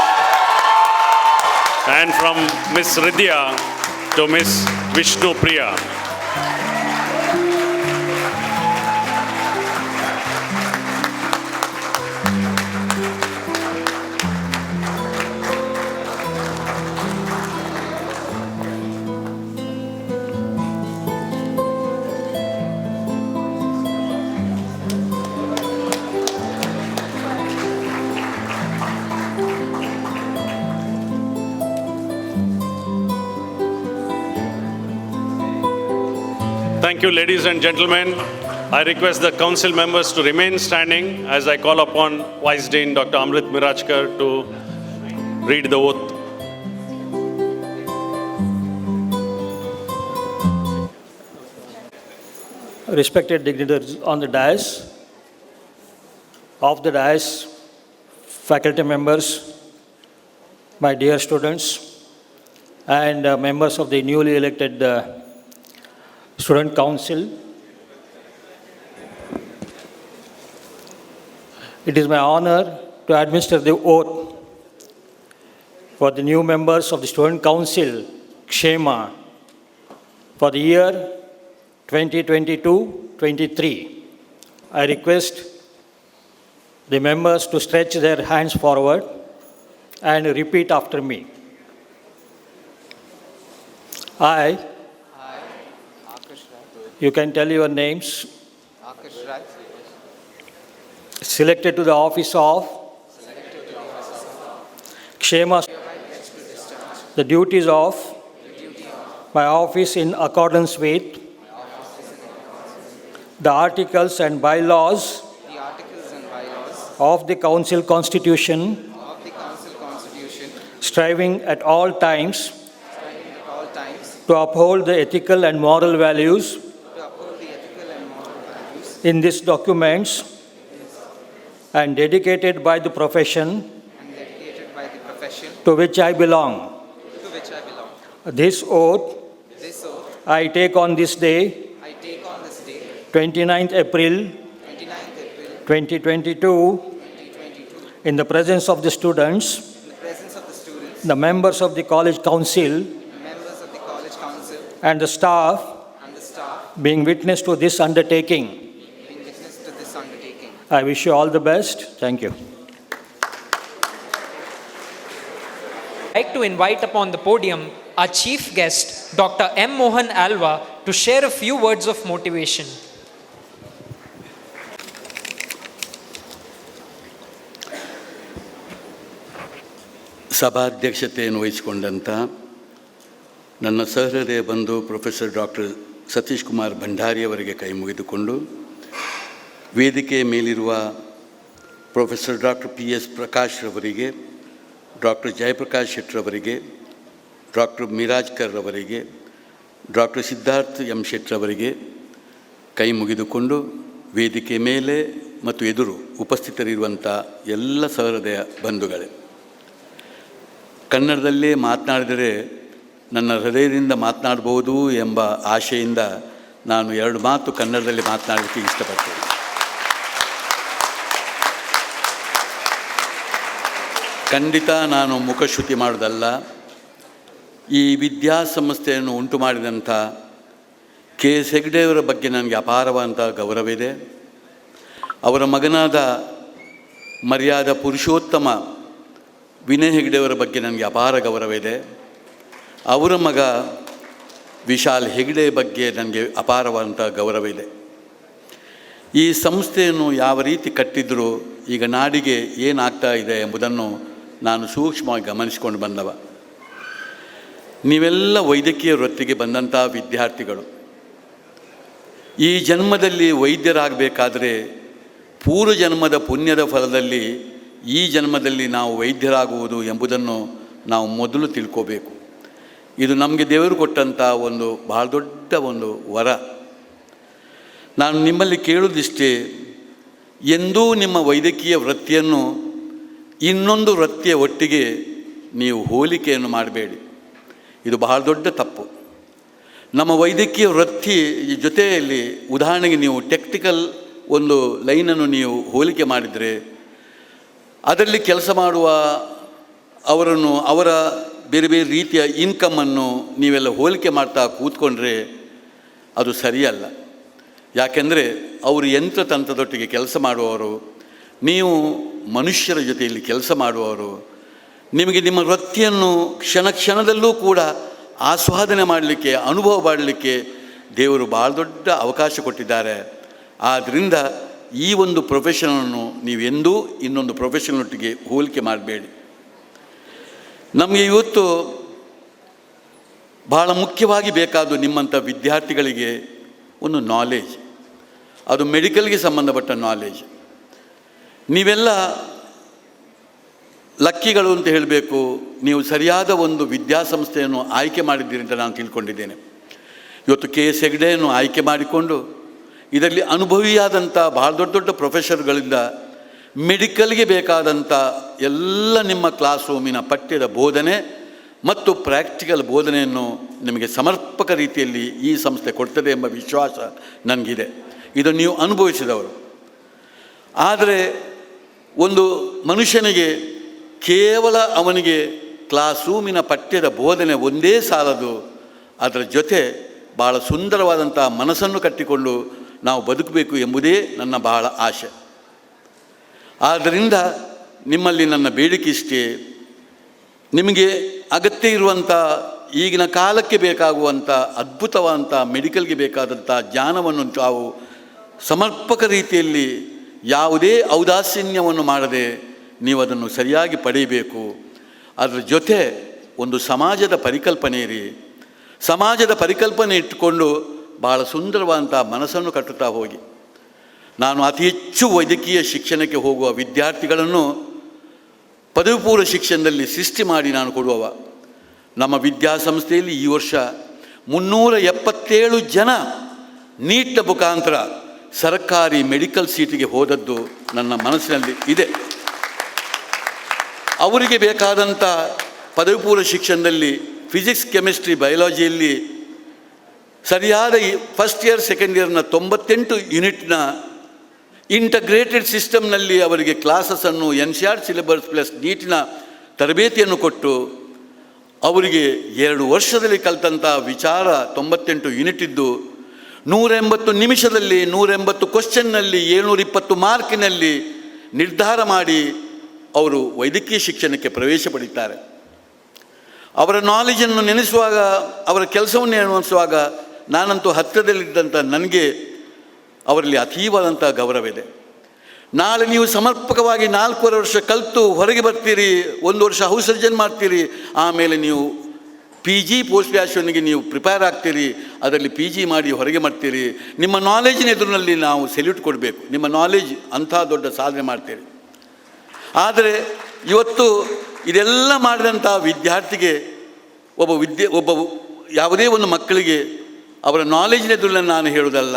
and from Ms. Ridya to Ms. Vishnu Priya. Thank you, ladies and gentlemen. I request the council members to remain standing as I call upon Vice Dean Dr. Amrit Mirajkar to read the oath. Respected dignitaries on the dais, off the dais, faculty members, my dear students, and members of the newly elected Student Council. It is my honor to administer the oath for the new members of the Student Council, KSHEMA for the year 2022-23. I request the members to stretch their hands forward and repeat after me. I, you can tell your names, selected to the office of KSHEMA, the duties of my office in accordance with the articles and bylaws of the Council Constitution, striving at all times to uphold the ethical and moral values in these documents, and dedicated by the profession to which I belong. This oath I take on this day, 29th April 2022, in the presence of the students, the members of the College Council, and the staff, being witness to this undertaking. I wish you all the best. Thank you. I'd like to invite upon the podium our chief guest, Dr. M. Mohan Alva, to share a few words of motivation. ಸಭಾಧ್ಯಕ್ಷತೆಯನ್ನು ವಹಿಸಿಕೊಂಡಂಥ ನನ್ನ ಸಹೃದಯ ಬಂಧು professor doctor Satish Kumar ಭಂಡಾರಿಯವರಿಗೆ ಕೈ ಮುಗಿದುಕೊಂಡು, ವೇದಿಕೆಯ ಮೇಲಿರುವ professor doctor PS Prakash ರವರಿಗೆ, doctor Jayaprakash ಶೆಟ್ಟರವರಿಗೆ, doctor Mirajkar ರವರಿಗೆ, doctor Siddharth M. ಶೆಟ್ಟರವರಿಗೆ ಕೈ ಮುಗಿದುಕೊಂಡು, ವೇದಿಕೆ ಮೇಲೆ ಮತ್ತು ಎದುರು ಉಪಸ್ಥಿತರಿರುವಂಥ ಎಲ್ಲ ಸಹೃದಯ ಬಂಧುಗಳೇ, ಕನ್ನಡದಲ್ಲೇ ಮಾತನಾಡಿದರೆ ನನ್ನ ಹೃದಯದಿಂದ ಮಾತನಾಡ್ಬೋದು ಎಂಬ ಆಶೆಯಿಂದ ನಾನು 2 ಮಾತು ಕನ್ನಡದಲ್ಲಿ ಮಾತನಾಡಲಿಕ್ಕೆ ಇಷ್ಟಪಡ್ತೇನೆ. ಖಂಡಿತ ನಾನು ಮುಖಶ್ರುತಿ ಮಾಡೋದಲ್ಲ. ಈ ವಿದ್ಯಾಸಂಸ್ಥೆಯನ್ನು ಉಂಟು ಮಾಡಿದಂಥ KS ಹೆಗ್ಡೆಯವರ ಬಗ್ಗೆ ನನಗೆ ಅಪಾರವಾದಂಥ ಗೌರವವಿದೆ. ಅವರ ಮಗನಾದ ಮರ್ಯಾದ ಪುರುಷೋತ್ತಮ ವಿನಯ್ ಹೆಗ್ಡೆಯವರ ಬಗ್ಗೆ ನನಗೆ ಅಪಾರ ಗೌರವವಿದೆ. ಅವರ ಮಗ ವಿಶಾಲ್ ಹೆಗ್ಡೆ ಬಗ್ಗೆ ನನಗೆ ಅಪಾರವಾದಂಥ ಗೌರವವಿದೆ. ಈ ಸಂಸ್ಥೆಯನ್ನು ಯಾವ ರೀತಿ ಕಟ್ಟಿದರೂ ಈಗ ನಾಡಿಗೆ ಏನಾಗ್ತಾ ಇದೆ ಎಂಬುದನ್ನು ನಾನು ಸೂಕ್ಷ್ಮವಾಗಿ ಗಮನಿಸಿಕೊಂಡು ಬಂದವ. ನೀವೆಲ್ಲ ವೈದ್ಯಕೀಯ ವೃತ್ತಿಗೆ ಬಂದಂಥ ವಿದ್ಯಾರ್ಥಿಗಳು. ಈ ಜನ್ಮದಲ್ಲಿ ವೈದ್ಯರಾಗಬೇಕಾದರೆ ಪೂರ್ವ ಜನ್ಮದ ಪುಣ್ಯದ ಫಲದಲ್ಲಿ ಈ ಜನ್ಮದಲ್ಲಿ ನಾವು ವೈದ್ಯರಾಗುವುದು ಎಂಬುದನ್ನು ನಾವು ಮೊದಲು ತಿಳ್ಕೋಬೇಕು. ಇದು ನಮಗೆ ದೇವರು ಕೊಟ್ಟಂಥ ಒಂದು ಬಹಳ ದೊಡ್ಡ ಒಂದು ವರ. ನಾನು ನಿಮ್ಮಲ್ಲಿ ಕೇಳುವುದಿಷ್ಟೇ, ಎಂದೂ ನಿಮ್ಮ ವೈದ್ಯಕೀಯ ವೃತ್ತಿಯನ್ನು ಇನ್ನೊಂದು ವೃತ್ತಿಯ ಒಟ್ಟಿಗೆ ನೀವು ಹೋಲಿಕೆಯನ್ನು ಮಾಡಬೇಡಿ. ಇದು ಬಹಳ ದೊಡ್ಡ ತಪ್ಪು. ನಮ್ಮ ವೈದ್ಯಕೀಯ ವೃತ್ತಿ ಜೊತೆಯಲ್ಲಿ ಉದಾಹರಣೆಗೆ ನೀವು ಟೆಕ್ನಿಕಲ್ ಒಂದು ಲೈನನ್ನು ನೀವು ಹೋಲಿಕೆ ಮಾಡಿದರೆ, ಅದರಲ್ಲಿ ಕೆಲಸ ಮಾಡುವ ಅವರನ್ನು ಅವರ ಬೇರೆ ಬೇರೆ ರೀತಿಯ ಇನ್ಕಮನ್ನು ನೀವೆಲ್ಲ ಹೋಲಿಕೆ ಮಾಡ್ತಾ ಕೂತ್ಕೊಂಡ್ರೆ ಅದು ಸರಿಯಲ್ಲ. ಯಾಕೆಂದರೆ ಅವರು ಯಂತ್ರತಂತ್ರದೊಟ್ಟಿಗೆ ಕೆಲಸ ಮಾಡುವವರು, ನೀವು ಮನುಷ್ಯರ ಜೊತೆಯಲ್ಲಿ ಕೆಲಸ ಮಾಡುವವರು. ನಿಮಗೆ ನಿಮ್ಮ ವೃತ್ತಿಯನ್ನು ಕ್ಷಣ ಕ್ಷಣದಲ್ಲೂ ಕೂಡ ಆಸ್ವಾದನೆ ಮಾಡಲಿಕ್ಕೆ, ಅನುಭವ ಮಾಡಲಿಕ್ಕೆ ದೇವರು ಭಾಳ ದೊಡ್ಡ ಅವಕಾಶ ಕೊಟ್ಟಿದ್ದಾರೆ. ಆದ್ದರಿಂದ ಈ ಒಂದು ಪ್ರೊಫೆಷನನ್ನು ನೀವೆಂದೂ ಇನ್ನೊಂದು ಪ್ರೊಫೆಷನೊಟ್ಟಿಗೆ ಹೋಲಿಕೆ ಮಾಡಬೇಡಿ. ನಮಗೆ ಇವತ್ತು ಭಾಳ ಮುಖ್ಯವಾಗಿ ಬೇಕಾದ್ದು ನಿಮ್ಮಂಥ ವಿದ್ಯಾರ್ಥಿಗಳಿಗೆ ಒಂದು ನಾಲೆಜ್. ಅದು ಮೆಡಿಕಲ್ಗೆ ಸಂಬಂಧಪಟ್ಟ ನಾಲೆಜ್. ನೀವೆಲ್ಲ ಲಕ್ಕಿಗಳು ಅಂತ ಹೇಳಬೇಕು. ನೀವು ಸರಿಯಾದ ಒಂದು ವಿದ್ಯಾಸಂಸ್ಥೆಯನ್ನು ಆಯ್ಕೆ ಮಾಡಿದ್ದೀರಿ ಅಂತ ನಾನು ತಿಳ್ಕೊಂಡಿದ್ದೇನೆ. ಇವತ್ತು KS ಹೆಗ್ಡೆಯನ್ನು ಆಯ್ಕೆ ಮಾಡಿಕೊಂಡು ಇದರಲ್ಲಿ ಅನುಭವಿಯಾದಂಥ ಭಾಳ ದೊಡ್ಡ ದೊಡ್ಡ ಪ್ರೊಫೆಸರ್ಗಳಿಂದ ಮೆಡಿಕಲ್ಗೆ ಬೇಕಾದಂಥ ಎಲ್ಲ ನಿಮ್ಮ ಕ್ಲಾಸ್ ರೂಮಿನ ಪಠ್ಯದ ಬೋಧನೆ ಮತ್ತು ಪ್ರಾಕ್ಟಿಕಲ್ ಬೋಧನೆಯನ್ನು ನಿಮಗೆ ಸಮರ್ಪಕ ರೀತಿಯಲ್ಲಿ ಈ ಸಂಸ್ಥೆ ಕೊಡ್ತದೆ ಎಂಬ ವಿಶ್ವಾಸ ನನಗಿದೆ. ಇದು ನೀವು ಅನುಭವಿಸಿದವರು. ಆದರೆ ಒಂದು ಮನುಷ್ಯನಿಗೆ ಕೇವಲ ಅವನಿಗೆ ಕ್ಲಾಸ್ ರೂಮಿನ ಪಠ್ಯದ ಬೋಧನೆ ಒಂದೇ ಸಾಲದು. ಅದರ ಜೊತೆ ಭಾಳ ಸುಂದರವಾದಂಥ ಮನಸ್ಸನ್ನು ಕಟ್ಟಿಕೊಂಡು ನಾವು ಬದುಕಬೇಕು ಎಂಬುದೇ ನನ್ನ ಬಹಳ ಆಶೆ. ಆದ್ದರಿಂದ ನಿಮ್ಮಲ್ಲಿ ನನ್ನ ಬೇಡಿಕೆ ಇಷ್ಟೇ, ನಿಮಗೆ ಅಗತ್ಯ ಇರುವಂಥ ಈಗಿನ ಕಾಲಕ್ಕೆ ಬೇಕಾಗುವಂಥ ಅದ್ಭುತವಾದಂಥ ಮೆಡಿಕಲ್ಗೆ ಬೇಕಾದಂಥ ಜ್ಞಾನವನ್ನು ತಾವು ಸಮರ್ಪಕ ರೀತಿಯಲ್ಲಿ ಯಾವುದೇ ಔದಾಸೀನ್ಯವನ್ನು ಮಾಡದೆ ನೀವು ಅದನ್ನು ಸರಿಯಾಗಿ ಪಡೆಯಬೇಕು. ಅದರ ಜೊತೆ ಒಂದು ಸಮಾಜದ ಪರಿಕಲ್ಪನೆ ಇರಿ. ಸಮಾಜದ ಪರಿಕಲ್ಪನೆ ಇಟ್ಟುಕೊಂಡು ಭಾಳ ಸುಂದರವಾದಂಥ ಮನಸ್ಸನ್ನು ಕಟ್ಟುತ್ತಾ ಹೋಗಿ. ನಾನು ಅತಿ ಹೆಚ್ಚು ವೈದ್ಯಕೀಯ ಶಿಕ್ಷಣಕ್ಕೆ ಹೋಗುವ ವಿದ್ಯಾರ್ಥಿಗಳನ್ನು ಪದವಿ ಪೂರ್ವ ಶಿಕ್ಷಣದಲ್ಲಿ ಸೃಷ್ಟಿ ಮಾಡಿ ನಾನು ಕೊಡುವವ. ನಮ್ಮ ವಿದ್ಯಾಸಂಸ್ಥೆಯಲ್ಲಿ ಈ ವರ್ಷ 377 ಜನ ನೀಟ್ನ ಮುಖಾಂತರ ಸರ್ಕಾರಿ ಮೆಡಿಕಲ್ ಸೀಟಿಗೆ ಹೋದದ್ದು ನನ್ನ ಮನಸ್ಸಿನಲ್ಲಿ ಇದೆ. ಅವರಿಗೆ ಬೇಕಾದಂಥ ಪದವಿ ಪೂರ್ವ ಶಿಕ್ಷಣದಲ್ಲಿ ಫಿಸಿಕ್ಸ್, ಕೆಮಿಸ್ಟ್ರಿ, ಬಯಾಲಜಿಯಲ್ಲಿ ಸರಿಯಾದ ಫಸ್ಟ್ ಇಯರ್ ಸೆಕೆಂಡ್ ಇಯರ್ನ 98 ಯೂನಿಟ್ನ ಇಂಟಗ್ರೇಟೆಡ್ ಸಿಸ್ಟಮ್ನಲ್ಲಿ ಅವರಿಗೆ ಕ್ಲಾಸಸನ್ನು NCERT ಸಿಲೆಬಸ್ ಪ್ಲಸ್ ನೀಟಿನ ತರಬೇತಿಯನ್ನು ಕೊಟ್ಟು ಅವರಿಗೆ 2 ವರ್ಷದಲ್ಲಿ ಕಲಿತಂಥ ವಿಚಾರ 98 ಯೂನಿಟ್ ಇದ್ದು 180 ನಿಮಿಷದಲ್ಲಿ 180 ಕ್ವಶನ್ನಲ್ಲಿ 720 ಮಾರ್ಕಿನಲ್ಲಿ ನಿರ್ಧಾರ ಮಾಡಿ ಅವರು ವೈದ್ಯಕೀಯ ಶಿಕ್ಷಣಕ್ಕೆ ಪ್ರವೇಶ ಪಡೀತಾರೆ. ಅವರ ನಾಲೆಜನ್ನು ನೆನೆಸುವಾಗ, ಅವರ ಕೆಲಸವನ್ನು ನೆನೆಸುವಾಗ ನಾನಂತೂ ಹತ್ತಿರದಲ್ಲಿದ್ದಂಥ ನನಗೆ ಅವರಲ್ಲಿ ಅತೀವಾದಂಥ ಗೌರವವಿದೆ. ನಾಳೆ ನೀವು ಸಮರ್ಪಕವಾಗಿ 4.5 ವರ್ಷ ಕಲಿತು ಹೊರಗೆ ಬರ್ತೀರಿ, 1 ವರ್ಷ ಹೌಸ್ ಸರ್ಜನ್ ಮಾಡ್ತೀರಿ, ಆಮೇಲೆ ನೀವು PG ಪೋಸ್ಟ್ ಗ್ರ್ಯಾಜುಯೇಷನ್ಗೆ ನೀವು ಪ್ರಿಪೇರ್ ಆಗ್ತೀರಿ, ಅದರಲ್ಲಿ PG ಮಾಡಿ ಹೊರಗೆ ಮಾಡ್ತೀರಿ. ನಿಮ್ಮ ನಾಲೆಜಿನ ಎದುರಿನಲ್ಲಿ ನಾವು ಸೆಲ್ಯೂಟ್ ಕೊಡಬೇಕು. ನಿಮ್ಮ ನಾಲೆಜ್ ಅಂಥ ದೊಡ್ಡ ಸಾಧನೆ ಮಾಡ್ತೀರಿ. ಆದರೆ ಇವತ್ತು ಇದೆಲ್ಲ ಮಾಡಿದಂಥ ವಿದ್ಯಾರ್ಥಿಗೆ ಒಬ್ಬ ಯಾವುದೇ ಒಂದು ಮಕ್ಕಳಿಗೆ ಅವರ ನಾಲೆಜಿನ ಎದುರಿನಲ್ಲಿ ನಾನು ಹೇಳೋದಲ್ಲ,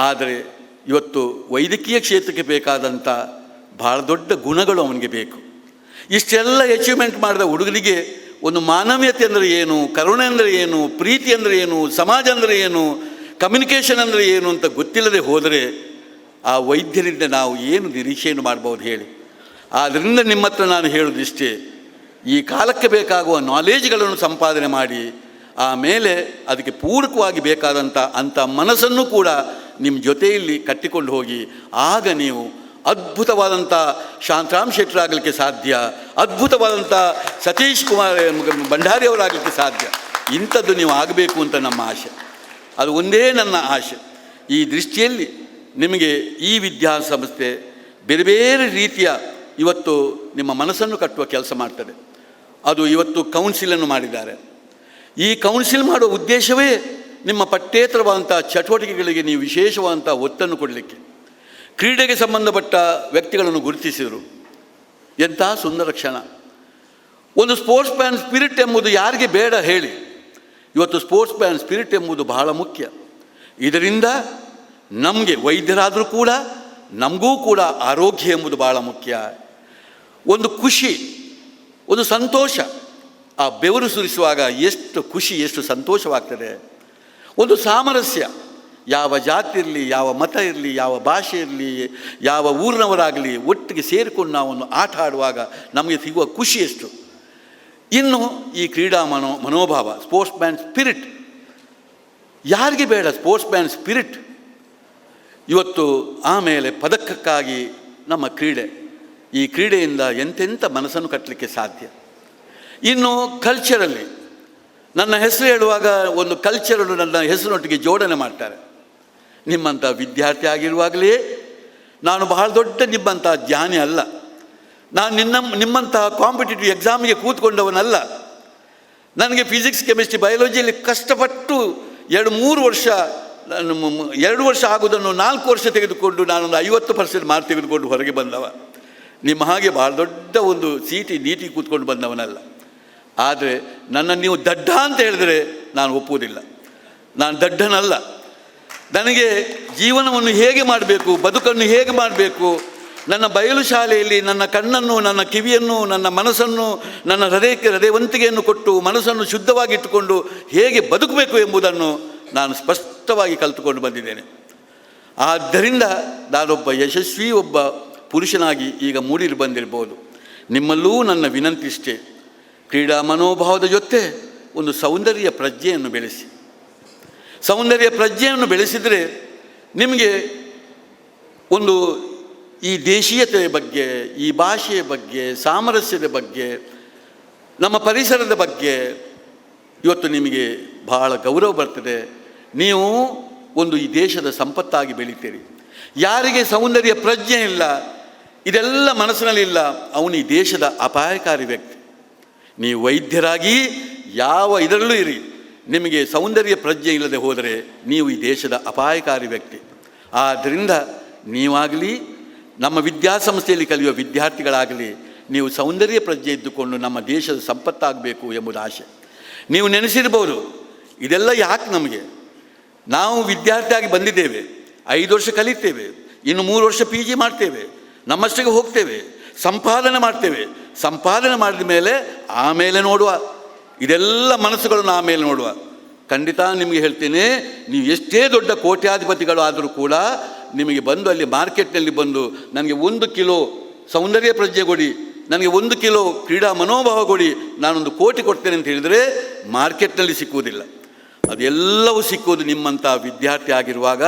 ಆದರೆ ಇವತ್ತು ವೈದ್ಯಕೀಯ ಕ್ಷೇತ್ರಕ್ಕೆ ಬೇಕಾದಂಥ ಭಾಳ ದೊಡ್ಡ ಗುಣಗಳು ಅವನಿಗೆ ಬೇಕು. ಇಷ್ಟೆಲ್ಲ ಅಚೀವ್ಮೆಂಟ್ ಮಾಡಿದ ಹುಡುಗನಿಗೆ ಒಂದು ಮಾನವೀಯತೆ ಅಂದರೆ ಏನು, ಕರುಣೆ ಅಂದರೆ ಏನು, ಪ್ರೀತಿ ಅಂದರೆ ಏನು, ಸಮಾಜ ಅಂದರೆ ಏನು, ಕಮ್ಯುನಿಕೇಷನ್ ಅಂದರೆ ಏನು ಅಂತ ಗೊತ್ತಿಲ್ಲದೆ ಹೋದರೆ ಆ ವೈದ್ಯರಿಂದ ನಾವು ಏನು ನಿರೀಕ್ಷೆಯನ್ನು ಮಾಡ್ಬೋದು ಹೇಳಿ. ಆದ್ದರಿಂದ ನಿಮ್ಮ ಹತ್ರ ನಾನು ಹೇಳೋದಿಷ್ಟೇ, ಈ ಕಾಲಕ್ಕೆ ಬೇಕಾಗುವ ನಾಲೇಜ್ಗಳನ್ನು ಸಂಪಾದನೆ ಮಾಡಿ ಆಮೇಲೆ ಅದಕ್ಕೆ ಪೂರಕವಾಗಿ ಬೇಕಾದಂಥ ಅಂಥ ಮನಸ್ಸನ್ನು ಕೂಡ ನಿಮ್ಮ ಜೊತೆಯಲ್ಲಿ ಕಟ್ಟಿಕೊಂಡು ಹೋಗಿ. ಆಗ ನೀವು ಅದ್ಭುತವಾದಂಥ ಶಾಂತರಾಮ್ ಶೆಟ್ಟರ್ ಆಗಲಿಕ್ಕೆ ಸಾಧ್ಯ, ಅದ್ಭುತವಾದಂಥ ಸತೀಶ್ ಕುಮಾರ್ ಭಂಡಾರಿ ಅವರಾಗಲಿಕ್ಕೆ ಸಾಧ್ಯ. ಇಂಥದ್ದು ನೀವು ಆಗಬೇಕು ಅಂತ ನಮ್ಮ ಆಸೆ, ಅದು ಒಂದೇ ನನ್ನ ಆಸೆ. ಈ ದೃಷ್ಟಿಯಲ್ಲಿ ನಿಮಗೆ ಈ ವಿದ್ಯಾಸಂಸ್ಥೆ ಬೇರೆ ಬೇರೆ ರೀತಿಯ ಇವತ್ತು ನಿಮ್ಮ ಮನಸ್ಸನ್ನು ಕಟ್ಟುವ ಕೆಲಸ ಮಾಡ್ತದೆ. ಅದು ಇವತ್ತು ಕೌನ್ಸಿಲನ್ನು ಮಾಡಿದ್ದಾರೆ. ಈ ಕೌನ್ಸಿಲ್ ಮಾಡುವ ಉದ್ದೇಶವೇ ನಿಮ್ಮ ಪಠ್ಯೇತರವಾದಂಥ ಚಟುವಟಿಕೆಗಳಿಗೆ ನೀವು ವಿಶೇಷವಾದಂಥ ಒತ್ತನ್ನು ಕೊಡಲಿಕ್ಕೆ. ಕ್ರೀಡೆಗೆ ಸಂಬಂಧಪಟ್ಟ ವ್ಯಕ್ತಿಗಳನ್ನು ಗುರುತಿಸಿದರು. ಎಂಥ ಸುಂದರ ಕ್ಷಣ. ಒಂದು ಸ್ಪೋರ್ಟ್ಸ್ ಮ್ಯಾನ್ ಸ್ಪಿರಿಟ್ ಎಂಬುದು ಯಾರಿಗೆ ಬೇಡ ಹೇಳಿ? ಇವತ್ತು ಸ್ಪೋರ್ಟ್ಸ್ ಮ್ಯಾನ್ ಸ್ಪಿರಿಟ್ ಎಂಬುದು ಬಹಳ ಮುಖ್ಯ. ಇದರಿಂದ ನಮಗೆ ವೈದ್ಯರಾದರೂ ಕೂಡ ನಮಗೂ ಕೂಡ ಆರೋಗ್ಯ ಎಂಬುದು ಭಾಳ ಮುಖ್ಯ. ಒಂದು ಖುಷಿ, ಒಂದು ಸಂತೋಷ, ಆ ಬೆವರು ಸುರಿಸುವಾಗ ಎಷ್ಟು ಖುಷಿ, ಎಷ್ಟು ಸಂತೋಷವಾಗ್ತದೆ. ಒಂದು ಸಾಮರಸ್ಯ, ಯಾವ ಜಾತಿ ಇರಲಿ, ಯಾವ ಮತ ಇರಲಿ, ಯಾವ ಭಾಷೆ ಇರಲಿ, ಯಾವ ಊರಿನವರಾಗಲಿ ಒಟ್ಟಿಗೆ ಸೇರಿಕೊಂಡು ನಾವೊಂದು ಆಟ ಆಡುವಾಗ ನಮಗೆ ಸಿಗುವ ಖುಷಿ ಎಷ್ಟು. ಇನ್ನು ಈ ಕ್ರೀಡಾ ಮನೋಭಾವ, ಸ್ಪೋರ್ಟ್ಸ್ ಮ್ಯಾನ್ ಸ್ಪಿರಿಟ್, ಯಾರಿಗೆ ಬೇಡ ಸ್ಪೋರ್ಟ್ಸ್ ಮ್ಯಾನ್ ಸ್ಪಿರಿಟ್? ಇವತ್ತು ಆಮೇಲೆ ಪದಕಕ್ಕಾಗಿ ನಮ್ಮ ಕ್ರೀಡೆ, ಈ ಕ್ರೀಡೆಯಿಂದ ಎಂತೆಂಥ ಮನಸ್ಸನ್ನು ಕಟ್ಟಲಿಕ್ಕೆ ಸಾಧ್ಯ. ಇನ್ನು ಕಲ್ಚರಲ್ಲಿ ನನ್ನ ಹೆಸರು ಹೇಳುವಾಗ ಒಂದು ಕಲ್ಚರನ್ನು ನನ್ನ ಹೆಸರಿನೊಟ್ಟಿಗೆ ಜೋಡಣೆ ಮಾಡ್ತಾರೆ. ನಿಮ್ಮಂಥ ವಿದ್ಯಾರ್ಥಿ ಆಗಿರುವಾಗಲೇ ನಾನು ಬಹಳ ದೊಡ್ಡ ನಿಮ್ಮಂಥ ಜ್ಞಾನಿ ಅಲ್ಲ, ನಾನು ನಿಮ್ಮಂಥ ಕಾಂಪಿಟೇಟಿವ್ ಎಕ್ಸಾಮಿಗೆ ಕೂತ್ಕೊಂಡವನಲ್ಲ. ನನಗೆ ಫಿಸಿಕ್ಸ್, ಕೆಮಿಸ್ಟ್ರಿ, ಬಯಾಲಜಿಯಲ್ಲಿ ಕಷ್ಟಪಟ್ಟು 2-3 ವರ್ಷ, 2 ವರ್ಷ ಆಗೋದನ್ನು 4 ವರ್ಷ ತೆಗೆದುಕೊಂಡು ನಾನೊಂದು 50% ಮಾರ್ಕ್ ತೆಗೆದುಕೊಂಡು ಹೊರಗೆ ಬಂದವ. ನಿಮ್ಮ ಹಾಗೆ ಭಾಳ ದೊಡ್ಡ ಒಂದು ನೀಟಿಗೆ ಕೂತ್ಕೊಂಡು ಬಂದವನಲ್ಲ. ಆದರೆ ನನ್ನನ್ನು ನೀವು ದಡ್ಡ ಅಂತ ಹೇಳಿದರೆ ನಾನು ಒಪ್ಪುವುದಿಲ್ಲ. ನಾನು ದಡ್ಡನಲ್ಲ. ನನಗೆ ಜೀವನವನ್ನು ಹೇಗೆ ಮಾಡಬೇಕು, ಬದುಕನ್ನು ಹೇಗೆ ಮಾಡಬೇಕು, ನನ್ನ ಬಯಲು ಶಾಲೆಯಲ್ಲಿ ನನ್ನ ಕಣ್ಣನ್ನು, ನನ್ನ ಕಿವಿಯನ್ನು, ನನ್ನ ಮನಸ್ಸನ್ನು, ನನ್ನ ಹೃದಯವಂತಿಕೆಯನ್ನು ಕೊಟ್ಟು ಮನಸ್ಸನ್ನು ಶುದ್ಧವಾಗಿಟ್ಟುಕೊಂಡು ಹೇಗೆ ಬದುಕಬೇಕು ಎಂಬುದನ್ನು ನಾನು ಸ್ಪಷ್ಟವಾಗಿ ಕಲಿತುಕೊಂಡು ಬಂದಿದ್ದೇನೆ. ಆದ್ದರಿಂದ ನಾನೊಬ್ಬ ಯಶಸ್ವಿ ಪುರುಷನಾಗಿ ಈಗ ಮೂಡಿರು ಬಂದಿರ್ಬೋದು. ನಿಮ್ಮಲ್ಲೂ ನನ್ನ ವಿನಂತಿ ಇಷ್ಟೇ, ಕ್ರೀಡಾ ಮನೋಭಾವದ ಜೊತೆ ಒಂದು ಸೌಂದರ್ಯ ಪ್ರಜ್ಞೆಯನ್ನು ಬೆಳೆಸಿ. ಸೌಂದರ್ಯ ಪ್ರಜ್ಞೆಯನ್ನು ಬೆಳೆಸಿದರೆ ನಿಮಗೆ ಒಂದು ಈ ದೇಶೀಯತೆಯ ಬಗ್ಗೆ, ಈ ಭಾಷೆಯ ಬಗ್ಗೆ, ಸಾಮರಸ್ಯದ ಬಗ್ಗೆ, ನಮ್ಮ ಪರಿಸರದ ಬಗ್ಗೆ ಇವತ್ತು ನಿಮಗೆ ಬಹಳ ಗೌರವ ಬರ್ತದೆ. ನೀವು ಒಂದು ಈ ದೇಶದ ಸಂಪತ್ತಾಗಿ ಬೆಳೀತೀರಿ. ಯಾರಿಗೆ ಸೌಂದರ್ಯ ಪ್ರಜ್ಞೆ ಇಲ್ಲ, ಇದೆಲ್ಲ ಮನಸ್ಸಿನಲ್ಲಿಲ್ಲ, ಅವನು ಈ ದೇಶದ ಅಪಾಯಕಾರಿ ವ್ಯಕ್ತಿ. ನೀವು ವೈದ್ಯರಾಗಿ ಯಾವ ಇದರಲ್ಲೂ ಇರಿ, ನಿಮಗೆ ಸೌಂದರ್ಯ ಪ್ರಜ್ಞೆ ಇಲ್ಲದೆ ಹೋದರೆ ನೀವು ಈ ದೇಶದ ಅಪಾಯಕಾರಿ ವ್ಯಕ್ತಿ. ಆದ್ದರಿಂದ ನೀವಾಗಲಿ, ನಮ್ಮ ವಿದ್ಯಾಸಂಸ್ಥೆಯಲ್ಲಿ ಕಲಿಯುವ ವಿದ್ಯಾರ್ಥಿಗಳಾಗಲಿ, ನೀವು ಸೌಂದರ್ಯ ಪ್ರಜ್ಞೆ ಇದ್ದುಕೊಂಡು ನಮ್ಮ ದೇಶದ ಸಂಪತ್ತಾಗಬೇಕು ಎಂಬುದು ಆಶೆ. ನೀವು ನೆನೆಸಿರ್ಬೋದು, ಇದೆಲ್ಲ ಯಾಕೆ ನಮಗೆ? ನಾವು ವಿದ್ಯಾರ್ಥಿಯಾಗಿ ಬಂದಿದ್ದೇವೆ, 5 ವರ್ಷ ಕಲಿತೇವೆ, ಇನ್ನು 3 ವರ್ಷ PG ಮಾಡ್ತೇವೆ, ನಮ್ಮಷ್ಟಿಗೆ ಹೋಗ್ತೇವೆ, ಸಂಪಾದನೆ ಮಾಡ್ತೇವೆ. ಸಂಪಾದನೆ ಮಾಡಿದ ಮೇಲೆ ಆಮೇಲೆ ನೋಡುವ, ಇದೆಲ್ಲ ಮನಸ್ಸುಗಳನ್ನು ಆಮೇಲೆ ನೋಡುವ. ಖಂಡಿತ ನಿಮಗೆ ಹೇಳ್ತೇನೆ, ನೀವು ಎಷ್ಟೇ ದೊಡ್ಡ ಕೋಟ್ಯಾಧಿಪತಿಗಳು ಆದರೂ ಕೂಡ ನಿಮಗೆ ಬಂದು ಅಲ್ಲಿ ಮಾರ್ಕೆಟ್ನಲ್ಲಿ ಬಂದು ನನಗೆ 1 ಕಿಲೋ ಸೌಂದರ್ಯ ಪ್ರಜ್ಞೆ ಕೊಡಿ, ನನಗೆ 1 ಕಿಲೋ ಕ್ರೀಡಾ ಮನೋಭಾವ ಕೊಡಿ, ನಾನೊಂದು ಕೋಟಿ ಕೊಡ್ತೇನೆ ಅಂತ ಹೇಳಿದರೆ ಮಾರ್ಕೆಟ್ನಲ್ಲಿ ಸಿಕ್ಕುವುದಿಲ್ಲ. ಅದೆಲ್ಲವೂ ಸಿಕ್ಕುವುದು ನಿಮ್ಮಂಥ ವಿದ್ಯಾರ್ಥಿ ಆಗಿರುವಾಗ.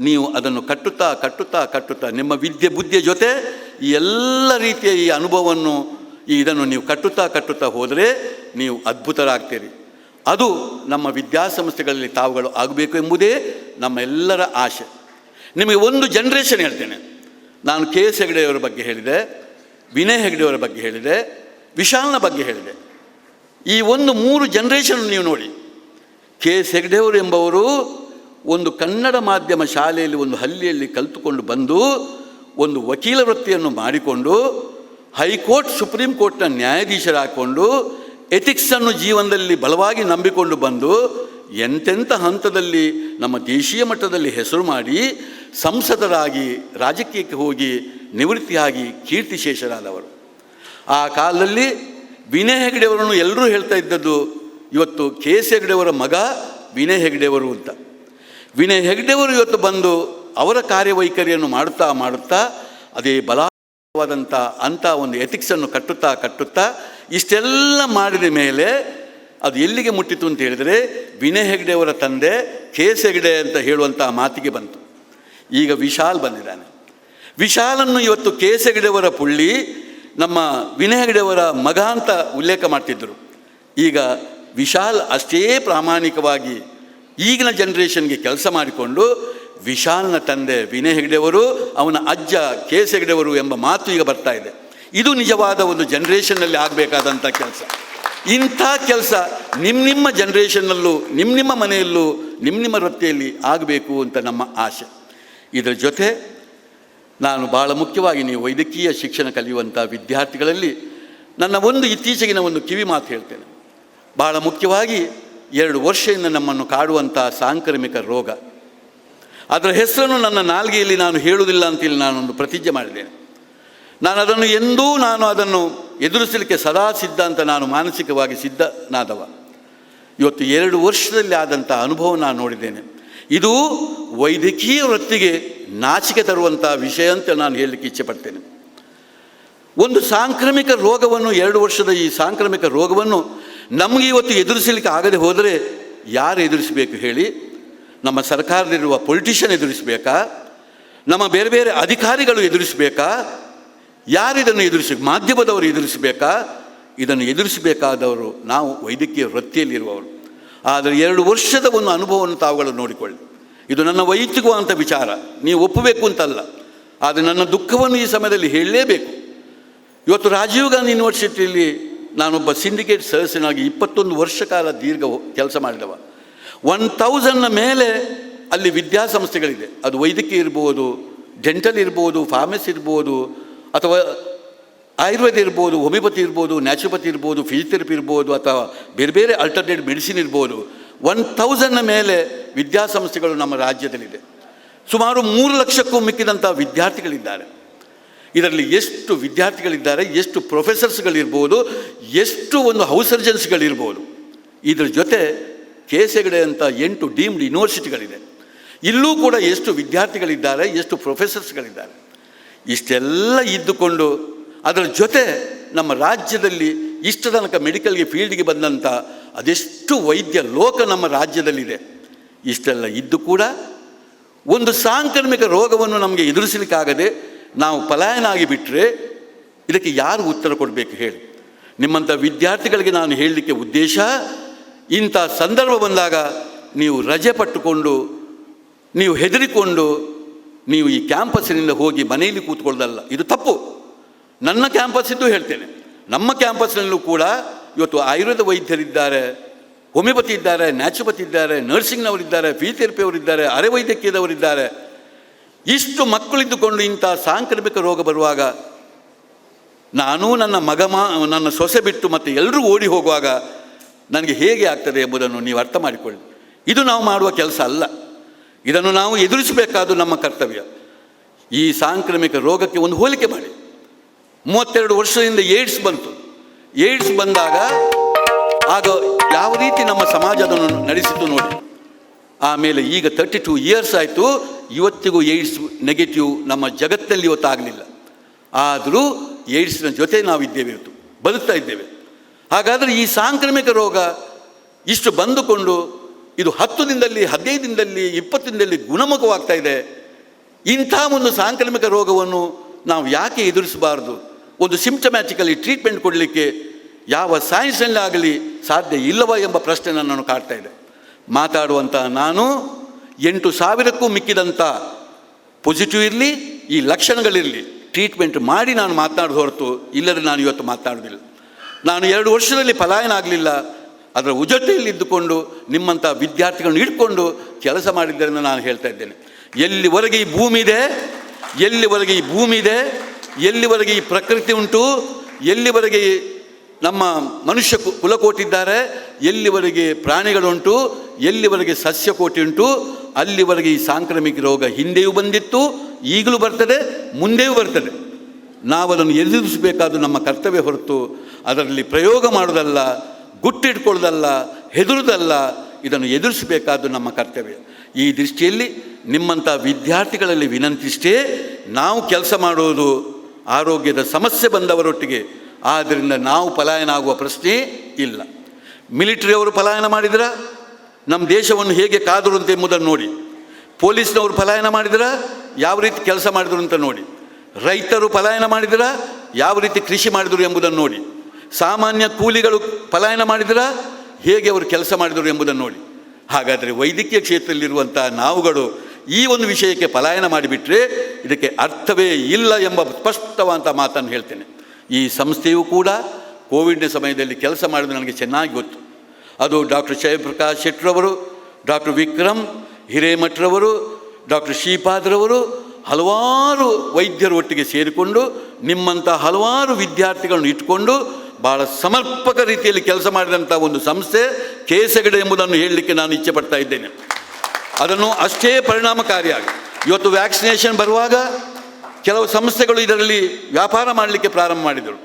ನೀವು ಅದನ್ನು ಕಟ್ಟುತ್ತಾ ಕಟ್ಟುತ್ತಾ ಕಟ್ಟುತ್ತಾ ನಿಮ್ಮ ವಿದ್ಯೆ ಬುದ್ಧಿಯ ಜೊತೆ ಈ ಎಲ್ಲ ರೀತಿಯ ಈ ಅನುಭವವನ್ನು ಇದನ್ನು ನೀವು ಕಟ್ಟುತ್ತಾ ಕಟ್ಟುತ್ತಾ ಹೋದರೆ ನೀವು ಅದ್ಭುತರಾಗ್ತೀರಿ. ಅದು ನಮ್ಮ ವಿದ್ಯಾಸಂಸ್ಥೆಗಳಲ್ಲಿ ತಾವುಗಳು ಆಗಬೇಕು ಎಂಬುದೇ ನಮ್ಮೆಲ್ಲರ ಆಶೆ. ನಿಮಗೆ ಒಂದು ಜನ್ರೇಷನ್ ಹೇಳ್ತೇನೆ. ನಾನು KS ಹೆಗ್ಡೆಯವರ ಬಗ್ಗೆ ಹೇಳಿದೆ, ವಿನಯ್ ಹೆಗ್ಡೆಯವರ ಬಗ್ಗೆ ಹೇಳಿದೆ, ವಿಶಾಲ್ನ ಬಗ್ಗೆ ಹೇಳಿದೆ. ಈ ಒಂದು 3 ಜನ್ರೇಷನ್ ನೀವು ನೋಡಿ. KS ಹೆಗ್ಡೆಯವರು ಎಂಬವರು ಒಂದು ಕನ್ನಡ ಮಾಧ್ಯಮ ಶಾಲೆಯಲ್ಲಿ ಒಂದು ಹಳ್ಳಿಯಲ್ಲಿ ಕಲಿತುಕೊಂಡು ಬಂದು ಒಂದು ವಕೀಲ ವೃತ್ತಿಯನ್ನು ಮಾಡಿಕೊಂಡು ಹೈಕೋರ್ಟ್ ಸುಪ್ರೀಂ ಕೋರ್ಟ್ನ ನ್ಯಾಯಾಧೀಶರಾಗಿಕೊಂಡು ಎಥಿಕ್ಸನ್ನು ಜೀವನದಲ್ಲಿ ಬಲವಾಗಿ ನಂಬಿಕೊಂಡು ಬಂದು ಎಂತೆಂಥ ಹಂತದಲ್ಲಿ ನಮ್ಮ ದೇಶೀಯ ಮಟ್ಟದಲ್ಲಿ ಹೆಸರು ಮಾಡಿ ಸಂಸದರಾಗಿ ರಾಜಕೀಯಕ್ಕೆ ಹೋಗಿ ನಿವೃತ್ತಿಯಾಗಿ ಕೀರ್ತಿಶೇಷರಾದವರು. ಆ ಕಾಲದಲ್ಲಿ ವಿನಯ್ ಹೆಗ್ಡೆಯವರನ್ನು ಎಲ್ಲರೂ ಹೇಳ್ತಾ ಇದ್ದದ್ದು, ಇವತ್ತು KS ಹೆಗ್ಡೆಯವರ ಮಗ ವಿನಯ್ ಹೆಗ್ಡೆಯವರು ಅಂತ. ವಿನಯ್ ಹೆಗ್ಡೆಯವರು ಇವತ್ತು ಬಂದು ಅವರ ಕಾರ್ಯವೈಖರಿಯನ್ನು ಮಾಡುತ್ತಾ ಮಾಡುತ್ತಾ ಅದೇ ಬಲವಾದಂಥ ಅಂಥ ಒಂದು ಎಥಿಕ್ಸನ್ನು ಕಟ್ಟುತ್ತಾ ಕಟ್ಟುತ್ತಾ ಇಷ್ಟೆಲ್ಲ ಮಾಡಿದ ಮೇಲೆ ಅದು ಎಲ್ಲಿಗೆ ಮುಟ್ಟಿತು ಅಂತ ಹೇಳಿದರೆ ವಿನಯ್ ಹೆಗ್ಡೆಯವರ ತಂದೆ KS ಹೆಗ್ಡೆ ಅಂತ ಹೇಳುವಂಥ ಮಾತಿಗೆ ಬಂತು. ಈಗ ವಿಶಾಲ್ ಬಂದಿದ್ದಾನೆ. ವಿಶಾಲನ್ನು ಇವತ್ತು KS ಹೆಗ್ಡೆಯವರ ಪುಳ್ಳಿ ನಮ್ಮ ವಿನಯ್ ಹೆಗ್ಡೆಯವರ ಮಗ ಅಂತ ಉಲ್ಲೇಖ ಮಾಡ್ತಿದ್ದರು. ಈಗ ವಿಶಾಲ್ ಅಷ್ಟೇ ಪ್ರಾಮಾಣಿಕವಾಗಿ ಈಗಿನ ಜನ್ರೇಷನ್ಗೆ ಕೆಲಸ ಮಾಡಿಕೊಂಡು ವಿಶಾಲ್ನ ತಂದೆ ವಿನಯ್ ಹೆಗ್ಡೆಯವರು, ಅವನ ಅಜ್ಜ KS ಹೆಗ್ಡೆಯವರು ಎಂಬ ಮಾತು ಈಗ ಬರ್ತಾ ಇದೆ. ಇದು ನಿಜವಾದ ಒಂದು ಜನ್ರೇಷನ್ನಲ್ಲಿ ಆಗಬೇಕಾದಂಥ ಕೆಲಸ. ಇಂಥ ಕೆಲಸ ನಿಮ್ಮ ಜನ್ರೇಷನ್ನಲ್ಲೂ ನಿಮ್ಮ ಮನೆಯಲ್ಲೂ ನಿಮ್ಮ ವೃತ್ತಿಯಲ್ಲಿ ಆಗಬೇಕು ಅಂತ ನಮ್ಮ ಆಸೆ. ಇದರ ಜೊತೆ ನಾನು ಭಾಳ ಮುಖ್ಯವಾಗಿ ನೀವು ವೈದ್ಯಕೀಯ ಶಿಕ್ಷಣ ಕಲಿಯುವಂಥ ವಿದ್ಯಾರ್ಥಿಗಳಲ್ಲಿ ನನ್ನ ಒಂದು ಇತ್ತೀಚೆಗಿನ ಒಂದು ಕಿವಿ ಮಾತು ಹೇಳ್ತೇನೆ. ಭಾಳ ಮುಖ್ಯವಾಗಿ 2 ವರ್ಷದಿಂದ ನಮ್ಮನ್ನು ಕಾಡುವಂಥ ಸಾಂಕ್ರಾಮಿಕ ರೋಗ, ಅದರ ಹೆಸರನ್ನು ನನ್ನ ನಾಲ್ಗೆಯಲ್ಲಿ ನಾನು ಹೇಳುವುದಿಲ್ಲ ಅಂತೇಳಿ ನಾನೊಂದು ಪ್ರತಿಜ್ಞೆ ಮಾಡಿದ್ದೇನೆ. ನಾನು ಅದನ್ನು ಎದುರಿಸಲಿಕ್ಕೆ ಸದಾ ಸಿದ್ಧ ಅಂತ ನಾನು ಮಾನಸಿಕವಾಗಿ ಸಿದ್ಧನಾದವ. ಇವತ್ತು 2 ವರ್ಷದಲ್ಲಿ ಆದಂಥ ಅನುಭವ ನಾನು ನೋಡಿದ್ದೇನೆ. ಇದು ವೈದ್ಯಕೀಯ ವೃತ್ತಿಗೆ ನಾಚಿಕೆ ತರುವಂಥ ವಿಷಯ ಅಂತ ನಾನು ಹೇಳಲಿಕ್ಕೆ ಇಚ್ಛೆಪಡ್ತೇನೆ. ಒಂದು ಸಾಂಕ್ರಾಮಿಕ ರೋಗವನ್ನು 2 ವರ್ಷದ ಈ ಸಾಂಕ್ರಾಮಿಕ ರೋಗವನ್ನು ನಮಗೆ ಇವತ್ತು ಎದುರಿಸಲಿಕ್ಕೆ ಆಗದೆ ಹೋದರೆ ಯಾರು ಎದುರಿಸಬೇಕು ಹೇಳಿ? ನಮ್ಮ ಸರ್ಕಾರದಲ್ಲಿರುವ ಪೊಲಿಟಿಷಿಯನ್ ಎದುರಿಸಬೇಕಾ? ನಮ್ಮ ಬೇರೆ ಬೇರೆ ಅಧಿಕಾರಿಗಳು ಎದುರಿಸಬೇಕಾ? ಯಾರಿದನ್ನು ಎದುರಿಸಬೇಕು? ಮಾಧ್ಯಮದವರು ಎದುರಿಸಬೇಕಾ? ಇದನ್ನು ಎದುರಿಸಬೇಕಾದವರು ನಾವು ವೈದ್ಯಕೀಯ ವೃತ್ತಿಯಲ್ಲಿರುವವರು. ಆದರೆ 2 ವರ್ಷದ ಒಂದು ಅನುಭವವನ್ನು ತಾವುಗಳು ನೋಡಿಕೊಳ್ಳಿ. ಇದು ನನ್ನ ವೈಯಕ್ತಿಕವಾದಂಥ ವಿಚಾರ, ನೀವು ಒಪ್ಪಬೇಕು ಅಂತಲ್ಲ. ಆದರೆ ನನ್ನ ದುಃಖವನ್ನು ಈ ಸಮಯದಲ್ಲಿ ಹೇಳಲೇಬೇಕು. ಇವತ್ತು ರಾಜೀವ್ ಗಾಂಧಿ ಯೂನಿವರ್ಸಿಟಿಯಲ್ಲಿ ನಾನೊಬ್ಬ ಸಿಂಡಿಕೇಟ್ ಸದಸ್ಯನಾಗಿ 21 ವರ್ಷ ಕಾಲ ದೀರ್ಘ ಕೆಲಸ ಮಾಡಿದವ. 1000ನ ಮೇಲೆ ಅಲ್ಲಿ ವಿದ್ಯಾಸಂಸ್ಥೆಗಳಿದೆ. ಅದು ವೈದ್ಯಕೀಯ ಇರ್ಬೋದು, ಡೆಂಟಲ್ ಇರ್ಬೋದು, ಫಾರ್ಮಸಿ ಇರ್ಬೋದು, ಅಥವಾ ಆಯುರ್ವೇದ ಇರ್ಬೋದು, ಹೋಮಿಯೋಪತಿ ಇರ್ಬೋದು, ನ್ಯಾಚುರೋಪತಿ ಇರ್ಬೋದು, ಫಿಸಿಯೋಥೆರಪಿ ಇರ್ಬೋದು, ಅಥವಾ ಬೇರೆ ಬೇರೆ ಅಲ್ಟರ್ನೇಟ್ ಮೆಡಿಸಿನ್ ಇರ್ಬೋದು. 1000ನ ಮೇಲೆ ವಿದ್ಯಾಸಂಸ್ಥೆಗಳು ನಮ್ಮ ರಾಜ್ಯದಲ್ಲಿದೆ. ಸುಮಾರು 3 ಲಕ್ಷಕ್ಕೂ ಮಿಕ್ಕಿದಂಥ ವಿದ್ಯಾರ್ಥಿಗಳಿದ್ದಾರೆ. ಇದರಲ್ಲಿ ಎಷ್ಟು ವಿದ್ಯಾರ್ಥಿಗಳಿದ್ದಾರೆ, ಎಷ್ಟು ಪ್ರೊಫೆಸರ್ಸ್ಗಳಿರ್ಬೋದು, ಎಷ್ಟು ಒಂದು ಹೌಸ್ ಸರ್ಜನ್ಸ್ಗಳಿರ್ಬೋದು. ಇದರ ಜೊತೆ KS ಹೆಗ್ಡೆ ಅಂತ 8 ಡೀಮ್ಡ್ ಯೂನಿವರ್ಸಿಟಿಗಳಿದೆ. ಇಲ್ಲೂ ಕೂಡ ಎಷ್ಟು ವಿದ್ಯಾರ್ಥಿಗಳಿದ್ದಾರೆ, ಎಷ್ಟು ಪ್ರೊಫೆಸರ್ಸ್ಗಳಿದ್ದಾರೆ. ಇಷ್ಟೆಲ್ಲ ಇದ್ದುಕೊಂಡು ಅದರ ಜೊತೆ ನಮ್ಮ ರಾಜ್ಯದಲ್ಲಿ ಇಷ್ಟ ತನಕ ಮೆಡಿಕಲ್ಗೆ ಫೀಲ್ಡ್ಗೆ ಬಂದಂಥ ಅದೆಷ್ಟು ವೈದ್ಯ ಲೋಕ ನಮ್ಮ ರಾಜ್ಯದಲ್ಲಿದೆ. ಇಷ್ಟೆಲ್ಲ ಇದ್ದು ಕೂಡ ಒಂದು ಸಾಂಕ್ರಾಮಿಕ ರೋಗವನ್ನು ನಮಗೆ ಎದುರಿಸಲಿಕ್ಕಾಗದೆ ನಾವು ಪಲಾಯನ ಆಗಿಬಿಟ್ರೆ ಇದಕ್ಕೆ ಯಾರು ಉತ್ತರ ಕೊಡಬೇಕು ಹೇಳಿ? ನಿಮ್ಮಂಥ ವಿದ್ಯಾರ್ಥಿಗಳಿಗೆ ನಾನು ಹೇಳಲಿಕ್ಕೆ ಉದ್ದೇಶ, ಇಂಥ ಸಂದರ್ಭ ಬಂದಾಗ ನೀವು ರಜೆ ಪಟ್ಟುಕೊಂಡು, ನೀವು ಹೆದರಿಕೊಂಡು ನೀವು ಈ ಕ್ಯಾಂಪಸ್ಸಿನಿಂದ ಹೋಗಿ ಮನೆಯಲ್ಲಿ ಕೂತ್ಕೊಳ್ಳೋದಲ್ಲ, ಇದು ತಪ್ಪು. ನನ್ನ ಕ್ಯಾಂಪಸ್ಸಿದ್ದು ಹೇಳ್ತೇನೆ, ನಮ್ಮ ಕ್ಯಾಂಪಸ್ನಲ್ಲೂ ಕೂಡ ಇವತ್ತು ಆಯುರ್ವೇದ ವೈದ್ಯರಿದ್ದಾರೆ, ಹೋಮಿಯೋಪತಿ ಇದ್ದಾರೆ, ನ್ಯಾಚುರೋಪತಿ ಇದ್ದಾರೆ, ನರ್ಸಿಂಗ್ನವರಿದ್ದಾರೆ, ಫಿಸಿಯೋಥೆರಪಿ ಅವರಿದ್ದಾರೆ, ಅರೆ ವೈದ್ಯಕೀಯದವರಿದ್ದಾರೆ. ಇಷ್ಟು ಮಕ್ಕಳಿದ್ದುಕೊಂಡು ಇಂಥ ಸಾಂಕ್ರಾಮಿಕ ರೋಗ ಬರುವಾಗ ನಾನು ನನ್ನ ಸೊಸೆ ಬಿಟ್ಟು ಮತ್ತು ಎಲ್ಲರೂ ಓಡಿ ಹೋಗುವಾಗ ನನಗೆ ಹೇಗೆ ಆಗ್ತದೆ ಎಂಬುದನ್ನು ನೀವು ಅರ್ಥ ಮಾಡಿಕೊಳ್ಳಿ. ಇದು ನಾವು ಮಾಡುವ ಕೆಲಸ ಅಲ್ಲ, ಇದನ್ನು ನಾವು ಎದುರಿಸಬೇಕಾದ್ದು ನಮ್ಮ ಕರ್ತವ್ಯ. ಈ ಸಾಂಕ್ರಾಮಿಕ ರೋಗಕ್ಕೆ ಒಂದು ಹೋಲಿಕೆ ಮಾಡಿ. 32 ವರ್ಷದಿಂದ ಏಡ್ಸ್ ಬಂತು. ಏಡ್ಸ್ ಬಂದಾಗ ಆಗ ಯಾವ ರೀತಿ ನಮ್ಮ ಸಮಾಜ ಅದನ್ನು ನಡೆಸಿತು ನೋಡಿ. ಆಮೇಲೆ ಈಗ 32 ಇಯರ್ಸ್ ಆಯಿತು, ಇವತ್ತಿಗೂ ಏಡ್ಸ್ ನೆಗೆಟಿವ್ ನಮ್ಮ ಜಗತ್ತಿನಲ್ಲಿ ಇವತ್ತಾಗಲಿಲ್ಲ. ಆದರೂ ಏಡ್ಸ್ನ ಜೊತೆ ನಾವಿದ್ದೇವೆ, ಇವತ್ತು ಬದುಕ್ತಾ ಇದ್ದೇವೆ. ಹಾಗಾದರೆ ಈ ಸಾಂಕ್ರಾಮಿಕ ರೋಗ ಇಷ್ಟು ಬಂದುಕೊಂಡು ಇದು 10 ದಿನದಲ್ಲಿ, 15 ದಿನದಲ್ಲಿ, 20 ದಿನದಲ್ಲಿ ಗುಣಮುಖವಾಗ್ತಾ ಇದೆ. ಇಂಥ ಒಂದು ಸಾಂಕ್ರಾಮಿಕ ರೋಗವನ್ನು ನಾವು ಯಾಕೆ ಎದುರಿಸಬಾರ್ದು? ಒಂದು ಸಿಂಪ್ಟಮ್ಯಾಟಿಕಲಿ ಟ್ರೀಟ್ಮೆಂಟ್ ಕೊಡಲಿಕ್ಕೆ ಯಾವ ಸೈನ್ಸ್ನಲ್ಲಿ ಆಗಲಿ ಸಾಧ್ಯ ಇಲ್ಲವಾ ಎಂಬ ಪ್ರಶ್ನೆ ನನ್ನನ್ನು ಕಾಡ್ತಾ ಇದೆ. ಮಾತಾಡುವಂಥ ನಾನು 8,000ಕ್ಕೂ ಮಿಕ್ಕಿದಂಥ ಪಾಸಿಟಿವ್ ಇರಲಿ, ಈ ಲಕ್ಷಣಗಳಿರಲಿ, ಟ್ರೀಟ್ಮೆಂಟ್ ಮಾಡಿ ನಾನು ಮಾತನಾಡೋದು ಹೊರತು ಇಲ್ಲದೆ ನಾನು ಇವತ್ತು ಮಾತನಾಡೋದಿಲ್ಲ. ನಾನು 2 ವರ್ಷದಲ್ಲಿ ಪಲಾಯನ ಆಗಲಿಲ್ಲ, ಅದರ ಉಜತೆಯಲ್ಲಿ ಇದ್ದುಕೊಂಡು ನಿಮ್ಮಂಥ ವಿದ್ಯಾರ್ಥಿಗಳನ್ನು ಹಿಡ್ಕೊಂಡು ಕೆಲಸ ಮಾಡಿದ್ದರಿಂದ ನಾನು ಹೇಳ್ತಾ ಇದ್ದೇನೆ. ಎಲ್ಲಿವರೆಗೆ ಈ ಭೂಮಿ ಇದೆ, ಎಲ್ಲಿವರೆಗೆ ಈ ಭೂಮಿ ಇದೆ, ಎಲ್ಲಿವರೆಗೆ ಈ ಪ್ರಕೃತಿ ಉಂಟು, ಎಲ್ಲಿವರೆಗೆ ನಮ್ಮ ಮನುಷ್ಯ ಕುಲಕೋಟಿದ್ದಾರೆ, ಎಲ್ಲಿವರೆಗೆ ಪ್ರಾಣಿಗಳುಂಟು, ಎಲ್ಲಿವರೆಗೆ ಸಸ್ಯಕೋಟಿ ಉಂಟು, ಅಲ್ಲಿವರೆಗೆ ಈ ಸಾಂಕ್ರಾಮಿಕ ರೋಗ ಹಿಂದೆಯೂ ಬಂದಿತ್ತು, ಈಗಲೂ ಬರ್ತದೆ, ಮುಂದೆಯೂ ಬರ್ತದೆ. ನಾವು ಅದನ್ನು ಎದುರಿಸಬೇಕಾದ್ದು ನಮ್ಮ ಕರ್ತವ್ಯ ಹೊರತು ಅದರಲ್ಲಿ ಪ್ರಯೋಗ ಮಾಡೋದಲ್ಲ, ಗುಟ್ಟಿಟ್ಕೊಳ್ಳೋದಲ್ಲ, ಹೆದರುವುದಲ್ಲ. ಇದನ್ನು ಎದುರಿಸಬೇಕಾದ್ದು ನಮ್ಮ ಕರ್ತವ್ಯ. ಈ ದೃಷ್ಟಿಯಲ್ಲಿ ನಿಮ್ಮಂಥ ವಿದ್ಯಾರ್ಥಿಗಳಲ್ಲಿ ವಿನಂತಿಷ್ಟೇ, ನಾವು ಕೆಲಸ ಮಾಡುವುದು ಆರೋಗ್ಯದ ಸಮಸ್ಯೆ ಬಂದವರೊಟ್ಟಿಗೆ. ಆದ್ದರಿಂದ ನಾವು ಪಲಾಯನ ಆಗುವ ಪ್ರಶ್ನೆ ಇಲ್ಲ. ಮಿಲಿಟರಿಯವರು ಪಲಾಯನ ಮಾಡಿದ್ರ, ನಮ್ಮ ದೇಶವನ್ನು ಹೇಗೆ ಕಾದರು ಅಂತ ಎಂಬುದನ್ನು ನೋಡಿ. ಪೊಲೀಸ್ನವರು ಪಲಾಯನ ಮಾಡಿದ್ರ, ಯಾವ ರೀತಿ ಕೆಲಸ ಮಾಡಿದರು ಅಂತ ನೋಡಿ. ರೈತರು ಪಲಾಯನ ಮಾಡಿದ್ರ, ಯಾವ ರೀತಿ ಕೃಷಿ ಮಾಡಿದರು ಎಂಬುದನ್ನು ನೋಡಿ. ಸಾಮಾನ್ಯ ಕೂಲಿಗಳು ಪಲಾಯನ ಮಾಡಿದ್ರ, ಹೇಗೆ ಅವರು ಕೆಲಸ ಮಾಡಿದರು ಎಂಬುದನ್ನು ನೋಡಿ. ಹಾಗಾದರೆ ವೈದ್ಯಕೀಯ ಕ್ಷೇತ್ರದಲ್ಲಿರುವಂಥ ನಾವುಗಳು ಈ ಒಂದು ವಿಷಯಕ್ಕೆ ಪಲಾಯನ ಮಾಡಿಬಿಟ್ರೆ ಇದಕ್ಕೆ ಅರ್ಥವೇ ಇಲ್ಲ ಎಂಬ ಸ್ಪಷ್ಟವಾದಂಥ ಮಾತನ್ನು ಹೇಳ್ತೇನೆ. ಈ ಸಂಸ್ಥೆಯೂ ಕೂಡ ಕೋವಿಡ್ನ ಸಮಯದಲ್ಲಿ ಕೆಲಸ ಮಾಡಿದ್ದು ನನಗೆ ಚೆನ್ನಾಗಿ ಗೊತ್ತು. ಅದು ಡಾಕ್ಟರ್ ಜಯಪ್ರಕಾಶ್ ಶೆಟ್ಟರವರು, ಡಾಕ್ಟರ್ ವಿಕ್ರಮ್ ಹಿರೇಮಠರವರು, ಡಾಕ್ಟರ್ ಶ್ರೀಪಾದ್ರವರು, ಹಲವಾರು ವೈದ್ಯರು ಒಟ್ಟಿಗೆ ಸೇರಿಕೊಂಡು ನಿಮ್ಮಂಥ ಹಲವಾರು ವಿದ್ಯಾರ್ಥಿಗಳನ್ನು ಇಟ್ಕೊಂಡು ಭಾಳ ಸಮರ್ಪಕ ರೀತಿಯಲ್ಲಿ ಕೆಲಸ ಮಾಡಿದಂಥ ಒಂದು ಸಂಸ್ಥೆ KSHEMA ಎಂಬುದನ್ನು ಹೇಳಲಿಕ್ಕೆ ನಾನು ಇಚ್ಛೆ ಪಡ್ತಾ ಇದ್ದೇನೆ. ಅದನ್ನು ಅಷ್ಟೇ ಪರಿಣಾಮಕಾರಿಯಾಗಿ ಇವತ್ತು ವ್ಯಾಕ್ಸಿನೇಷನ್ ಬರುವಾಗ ಕೆಲವು ಸಂಸ್ಥೆಗಳು ಇದರಲ್ಲಿ ವ್ಯಾಪಾರ ಮಾಡಲಿಕ್ಕೆ ಪ್ರಾರಂಭ ಮಾಡಿದರು.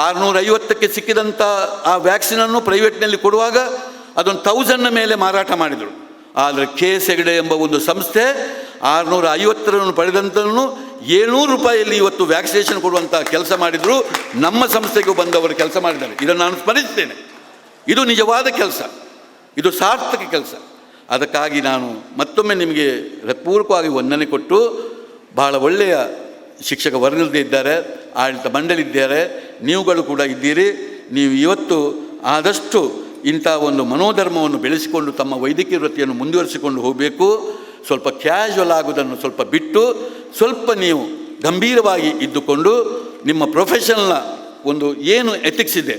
650ಕ್ಕೆ ಸಿಕ್ಕಿದಂಥ ಆ ವ್ಯಾಕ್ಸಿನನ್ನು ಪ್ರೈವೇಟ್ನಲ್ಲಿ ಕೊಡುವಾಗ ಅದನ್ನು 1000ನ ಮೇಲೆ ಮಾರಾಟ ಮಾಡಿದರು. ಆದರೆ KSHEMA ಎಂಬ ಒಂದು ಸಂಸ್ಥೆ 650 ಪಡೆದಂಥನ್ನು 700 ರೂಪಾಯಿಯಲ್ಲಿ ಇವತ್ತು ವ್ಯಾಕ್ಸಿನೇಷನ್ ಕೊಡುವಂಥ ಕೆಲಸ ಮಾಡಿದರು. ನಮ್ಮ ಸಂಸ್ಥೆಗೂ ಬಂದವರು ಕೆಲಸ ಮಾಡಿದ್ದಾರೆ. ಇದನ್ನು ನಾನು ಸ್ಮರಿಸ್ತೇನೆ. ಇದು ನಿಜವಾದ ಕೆಲಸ, ಇದು ಸಾರ್ಥಕ ಕೆಲಸ. ಅದಕ್ಕಾಗಿ ನಾನು ಮತ್ತೊಮ್ಮೆ ನಿಮಗೆ ಹೃತ್ಪೂರ್ವಕವಾಗಿ ವಂದನೆ ಕೊಟ್ಟು, ಬಹಳ ಒಳ್ಳೆಯ ಶಿಕ್ಷಕ ವರ್ಗದಲ್ಲಿ ಇದ್ದಾರೆ, ಆಡಳಿತ ಮಂಡಳಿ ಇದ್ದಾರೆ, ನೀವುಗಳು ಕೂಡ ಇದ್ದೀರಿ. ನೀವು ಇವತ್ತು ಆದಷ್ಟು ಇಂಥ ಒಂದು ಮನೋಧರ್ಮವನ್ನು ಬೆಳೆಸಿಕೊಂಡು ತಮ್ಮ ವೈದ್ಯಕೀಯ ವೃತ್ತಿಯನ್ನು ಮುಂದುವರಿಸಿಕೊಂಡು ಹೋಗಬೇಕು. ಸ್ವಲ್ಪ ಕ್ಯಾಶುವಲ್ ಆಗೋದನ್ನು ಸ್ವಲ್ಪ ಬಿಟ್ಟು ಸ್ವಲ್ಪ ನೀವು ಗಂಭೀರವಾಗಿ ಇದ್ದುಕೊಂಡು ನಿಮ್ಮ ಪ್ರೊಫೆಷನ್ನ ಒಂದು ಏನು ಎಥಿಕ್ಸ್ ಇದೆ,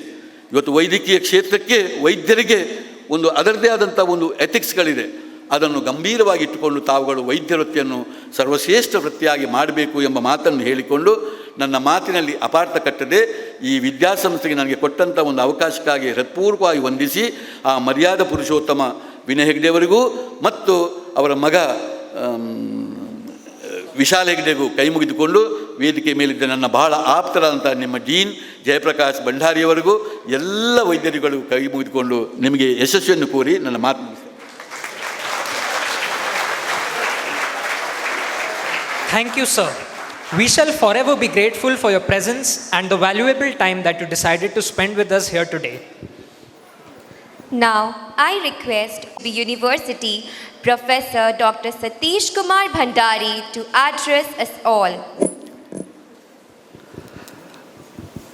ಇವತ್ತು ವೈದ್ಯಕೀಯ ಕ್ಷೇತ್ರಕ್ಕೆ ವೈದ್ಯರಿಗೆ ಒಂದು ಅದರದ್ದೇ ಆದಂಥ ಒಂದು ಎಥಿಕ್ಸ್ಗಳಿದೆ. ಅದನ್ನು ಗಂಭೀರವಾಗಿ ಇಟ್ಟುಕೊಂಡು ತಾವುಗಳು ವೈದ್ಯ ವೃತ್ತಿಯನ್ನು ಸರ್ವಶ್ರೇಷ್ಠ ವೃತ್ತಿಯಾಗಿ ಮಾಡಬೇಕು ಎಂಬ ಮಾತನ್ನು ಹೇಳಿಕೊಂಡು ನನ್ನ ಮಾತಿನಲ್ಲಿ ಅಪಾರ್ಥ ಕಟ್ಟದೆ ಈ ವಿದ್ಯಾಸಂಸ್ಥೆಗೆ ನನಗೆ ಕೊಟ್ಟಂಥ ಒಂದು ಅವಕಾಶಕ್ಕಾಗಿ ಹೃತ್ಪೂರ್ವಕವಾಗಿ ವಂದಿಸಿ ಆ ಮರ್ಯಾದಾ ಪುರುಷೋತ್ತಮ ವಿನಯ್ ಹೆಗ್ಡೆಯವರಿಗೂ ಮತ್ತು ಅವರ ಮಗ ವಿಶಾಲ್ ಹೆಗ್ಡೆಗೂ ಕೈ ಮುಗಿದುಕೊಂಡು ವೇದಿಕೆ ಮೇಲಿದ್ದ ನನ್ನ ಬಹಳ ಆಪ್ತರಾದಂಥ ನಿಮ್ಮ ಡೀನ್ ಜಯಪ್ರಕಾಶ್ ಭಂಡಾರಿಯವರಿಗೂ ಎಲ್ಲ ವೈದ್ಯರುಗಳು ಕೈ ಮುಗಿದುಕೊಂಡು ನಿಮಗೆ ಯಶಸ್ವಿಯನ್ನು ಕೋರಿ ನನ್ನ ಮಾತು ಮುಗಿಸ್ತೇನೆ. Thank you, sir. We shall forever be grateful for your presence and the valuable time that you decided to spend with us here today. Now, I request the University Professor Dr. Satish Kumar Bhandari to address us all.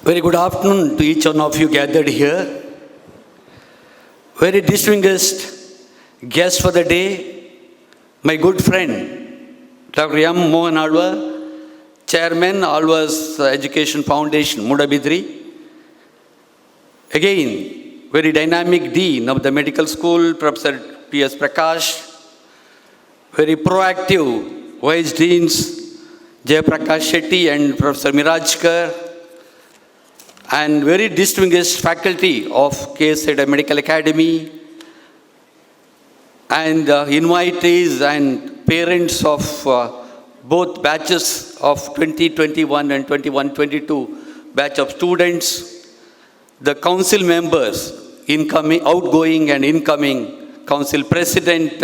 Very good afternoon to each one of you gathered here. Very distinguished guest for the day, my good friend, Dr. M. Mohan Alva, Chairman, Alva's Education Foundation, Mudabidri. Again, very dynamic Dean of the Medical School, Professor P.S. Prakash. Very proactive Vice Deans, Jayaprakash Shetty and Professor Mirajkar. And very distinguished faculty of KSHEMA Medical Academy, and invitees and parents of both batches of 2021 and 21-22 batch of students, the council members, incoming, outgoing and incoming council president,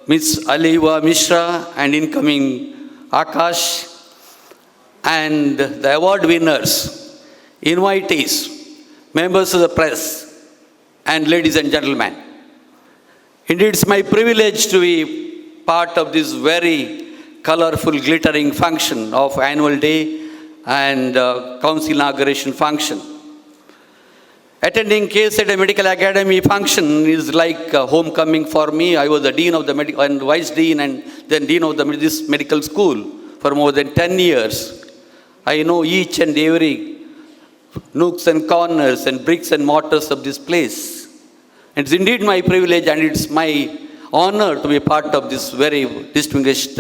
Ms. Aliva Mishra, and incoming Akash, and the award winners, invitees, members of the press, and ladies and gentlemen. Indeed, it's my privilege to be part of this very colorful, glittering function of annual day and council inauguration function. Attending KSHEMA Medical Academy function is like homecoming for me. I was the dean of the medical and vice dean and then dean of this medical school for more than 10 years. I know each and every nooks and corners and bricks and mortars of this place. It's indeed my privilege and it's my honor to be part of this very distinguished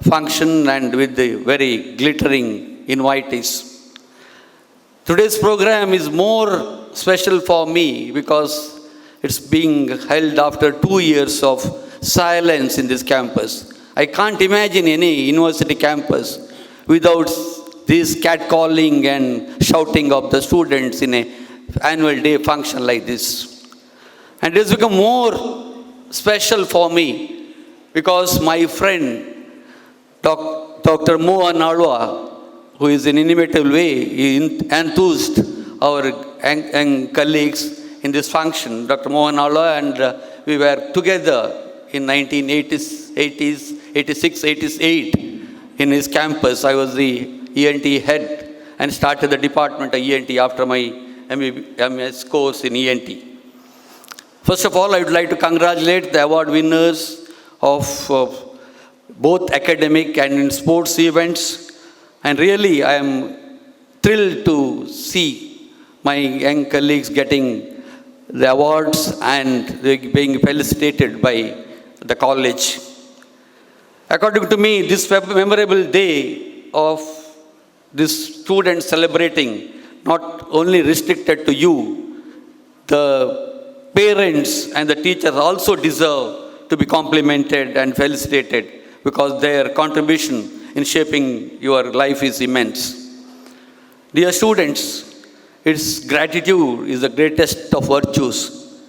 function and with the very glittering invitees. Today's program is more special for me because it's being held after 2 years of silence in this campus. I can't imagine any university campus without this catcalling and shouting of the students in an annual day function like this. And it's become more special for me because my friend, Dr. Mohan Alva, who is in an innovative way, enthused our young colleagues in this function, Dr. Mohan Alva, and we were together in 1980s, 86, 88 in his campus. I was the ENT head and started the department of ENT after my MS course in ENT. First of all, I would like to congratulate the award winners of both academic and in sports events. And really, I am thrilled to see my young colleagues getting the awards and being felicitated by the college. According to me, this memorable day of this student celebrating not only restricted to you, the parents and the teachers also deserve to be complimented and felicitated because their contribution in shaping your life is immense. Dear students, its gratitude is the greatest of virtues.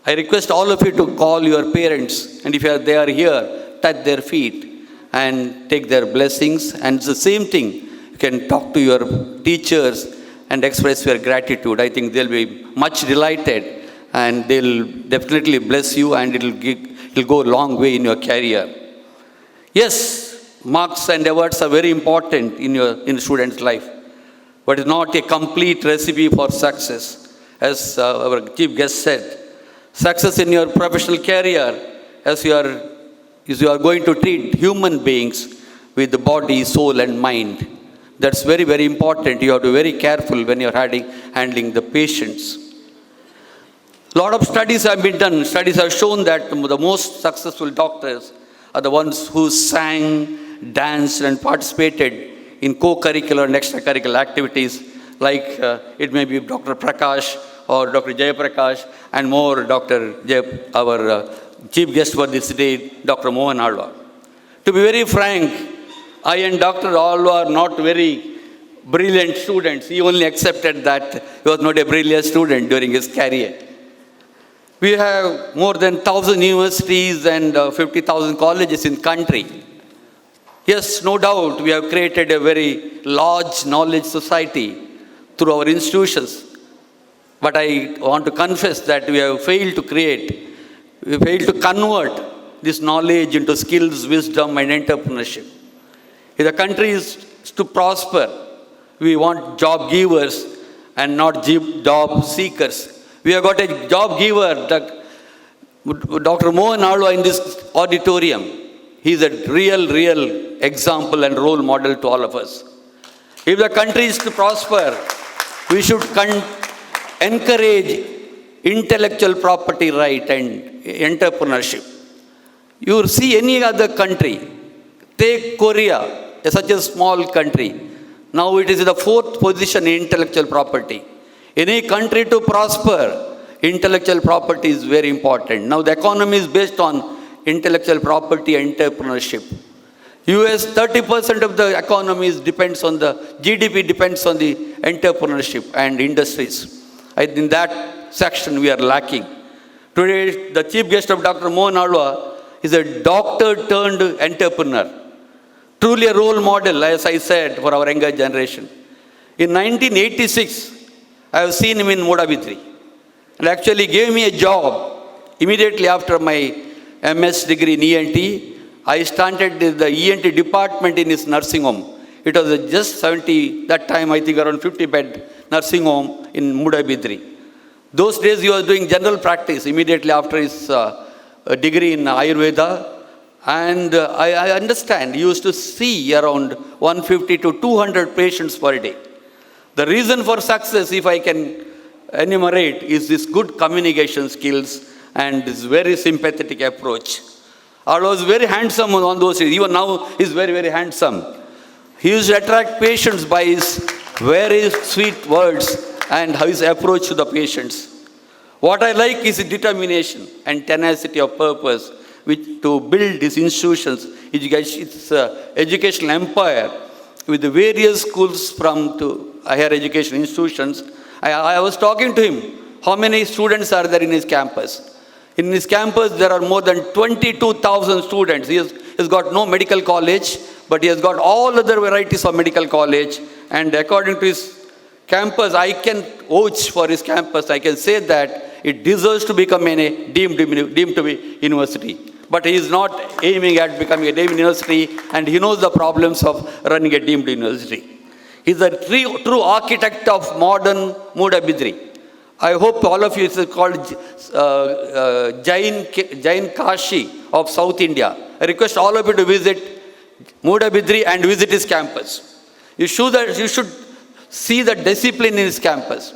I request all of you to call your parents, and if they are here, touch their feet and take their blessings. And it's the same thing. You can talk to your teachers and express your gratitude. I think they'll be much delighted and they'll definitely bless you and it'll go a long way in your career. Yes, marks and awards are very important in a student's life, but it's not a complete recipe for success. As our chief guest said, success in your professional career as you are going to treat human beings with the body, soul and mind. That's very, very important. You have to be very careful when you're handling the patients. A lot of studies have been done. Studies have shown that the most successful doctors are the ones who sang, danced and participated in co-curricular and extracurricular activities like it may be Dr. Prakash or Dr. Jayaprakash and more our chief guest for this day, Dr. Mohan Alva. To be very frank, I and Dr. Alva are not very brilliant students. He only accepted that he was not a brilliant student during his career. We have more than 1,000 universities and 50,000 colleges in the country. Yes, no doubt, we have created a very large knowledge society through our institutions. But I want to confess that we have failed to create, we failed to convert this knowledge into skills, wisdom, and entrepreneurship. If the country is to prosper, we want job givers and not job seekers. We have got a job giver, Dr. Mohan Alwa in this auditorium. He is a real example and role model to all of us. If the country is to prosper, we should encourage intellectual property right and entrepreneurship. You will see any other country, take Korea, such a small country. Now it is in the 4th position in intellectual property. Any country to prosper, intellectual property is very important. Now the economy is based on intellectual property and entrepreneurship. US, 30% of the economy depends on the GDP depends on the entrepreneurship and industries. In that section we are lacking. Today the chief guest of Dr. Mohan Alwa is a doctor turned entrepreneur. Truly a role model, as I said, for our younger generation. In 1986, I have seen him in Mudabidri. And actually gave me a job. Immediately after my MS degree in ENT, I started the ENT department in his nursing home. It was just 70, that time I think around 50-bed nursing home in Mudabidri. Those days he was doing general practice immediately after his degree in Ayurveda. And I understand, he used to see around 150 to 200 patients per day. The reason for success, if I can enumerate, is this good communication skills and this very sympathetic approach. I was very handsome on those days. Even now, he's very handsome. He used to attract patients by his very sweet words and his approach to the patients. What I like is his determination and tenacity of purpose, which to build his institutions, its educational empire with the various schools from to higher education institutions. I was talking to him, how many students are there in his campus? In his campus, there are more than 22,000 students. He has got no medical college, but he has got all other varieties of medical college. And according to his campus, I can vouch for his campus. I can say that it deserves to become deemed to be university. But he is not aiming at becoming a deemed university, and he knows the problems of running a deemed university. He is a true architect of modern Mudabidri. I hope all of you, it's called Jain Kashi of South India. I request all of you to visit Mudabidri and visit his campus. You should see the discipline in his campus.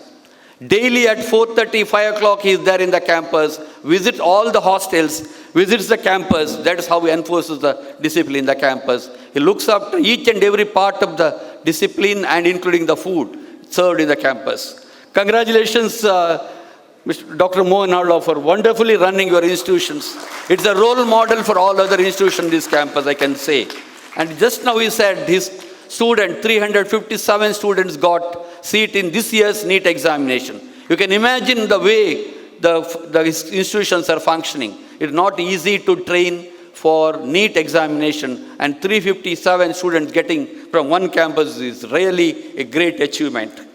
Daily at 4:30, 5 o'clock, he is there in the campus, visits all the hostels, visits the campus. That is how he enforces the discipline in the campus. He looks after each and every part of the discipline and including the food served in the campus. Congratulations, Mr. Dr. Mohan Alwa, for wonderfully running your institutions. It's a role model for all other institutions in this campus, I can say. And just now he said his student, 357 students got seat in this year's Nitte examination. You can imagine the way the institutions are functioning. It's not easy to train for Nitte examination, and 357 students getting from one campus is really a great achievement.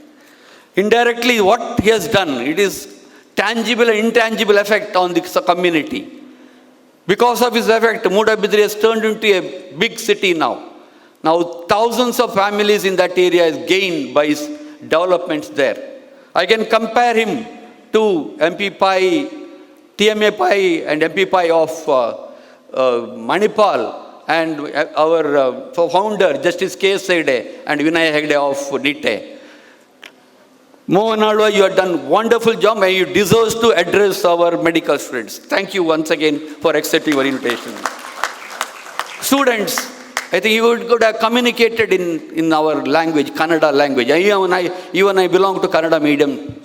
Indirectly, what he has done, it is tangible and intangible effect on the community. Because of his effect, Mudabidri has turned into a big city now. Now, thousands of families in that area is gained by his developments there. I can compare him to MP Pai, TMA Pai and MP Pai of Manipal, and our founder, Justice KSHEMA and Hegde of Nitte. Mohan Alwa, you have done wonderful job and you deserve to address our medical students. Thank you once again for accepting your invitation. Students, I think you could have communicated in our language, Kannada language. Even I belong to Kannada medium.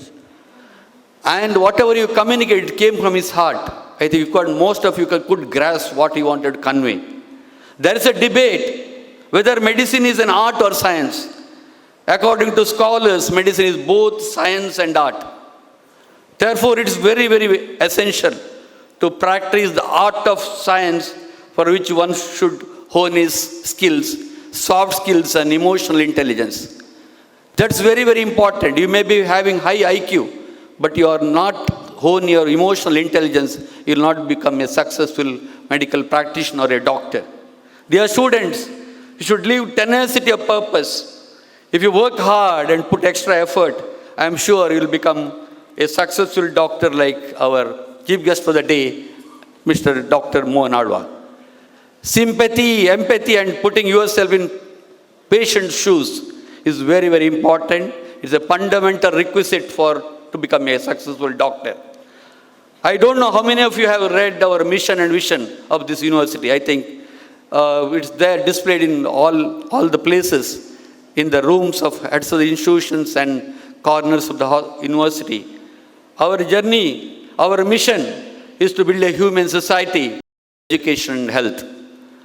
And whatever you communicated came from his heart. I think most of you could grasp what he wanted to convey. There is a debate whether medicine is an art or science. According to scholars, medicine is both science and art. Therefore, it is very essential to practice the art of science, for which one should hone his skills, soft skills and emotional intelligence. That's very important. You may be having high IQ, but you are not hone your emotional intelligence, you will not become a successful medical practitioner or a doctor. Dear students, you should live tenacity of purpose. If you work hard and put extra effort, I am sure you will become a successful doctor like our chief guest for the day, Mr. Dr. Mohan Alwa. Sympathy, empathy, and putting yourself in patient's shoes is very, very important. It's a fundamental requisite to become a successful doctor. I don't know how many of you have read our mission and vision of this university. I think it's there displayed in all the places, in the rooms of heads of the institutions and corners of the university. Our journey, our mission is to build a human society, education and health.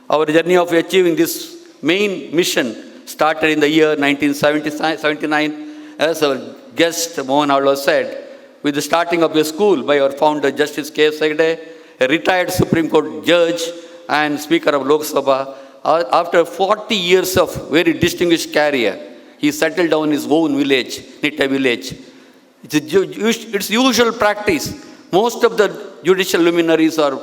Our journey of achieving this main mission started in the year 1979, as our guest Mohan Alwa said, with the starting of a school by our founder Justice KSHEMA, a retired Supreme Court judge and Speaker of Lok Sabha. After 40 years of very distinguished career, he settled down in his own village, Nitte village. It's usual practice. Most of the judicial luminaries or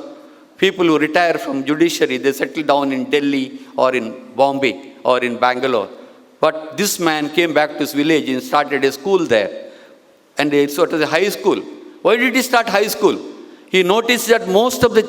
people who retire from judiciary, they settle down in Delhi or in Bombay or in Bangalore. But this man came back to his village and started a school there. And so it was a high school. Why did he start high school? He noticed that most of the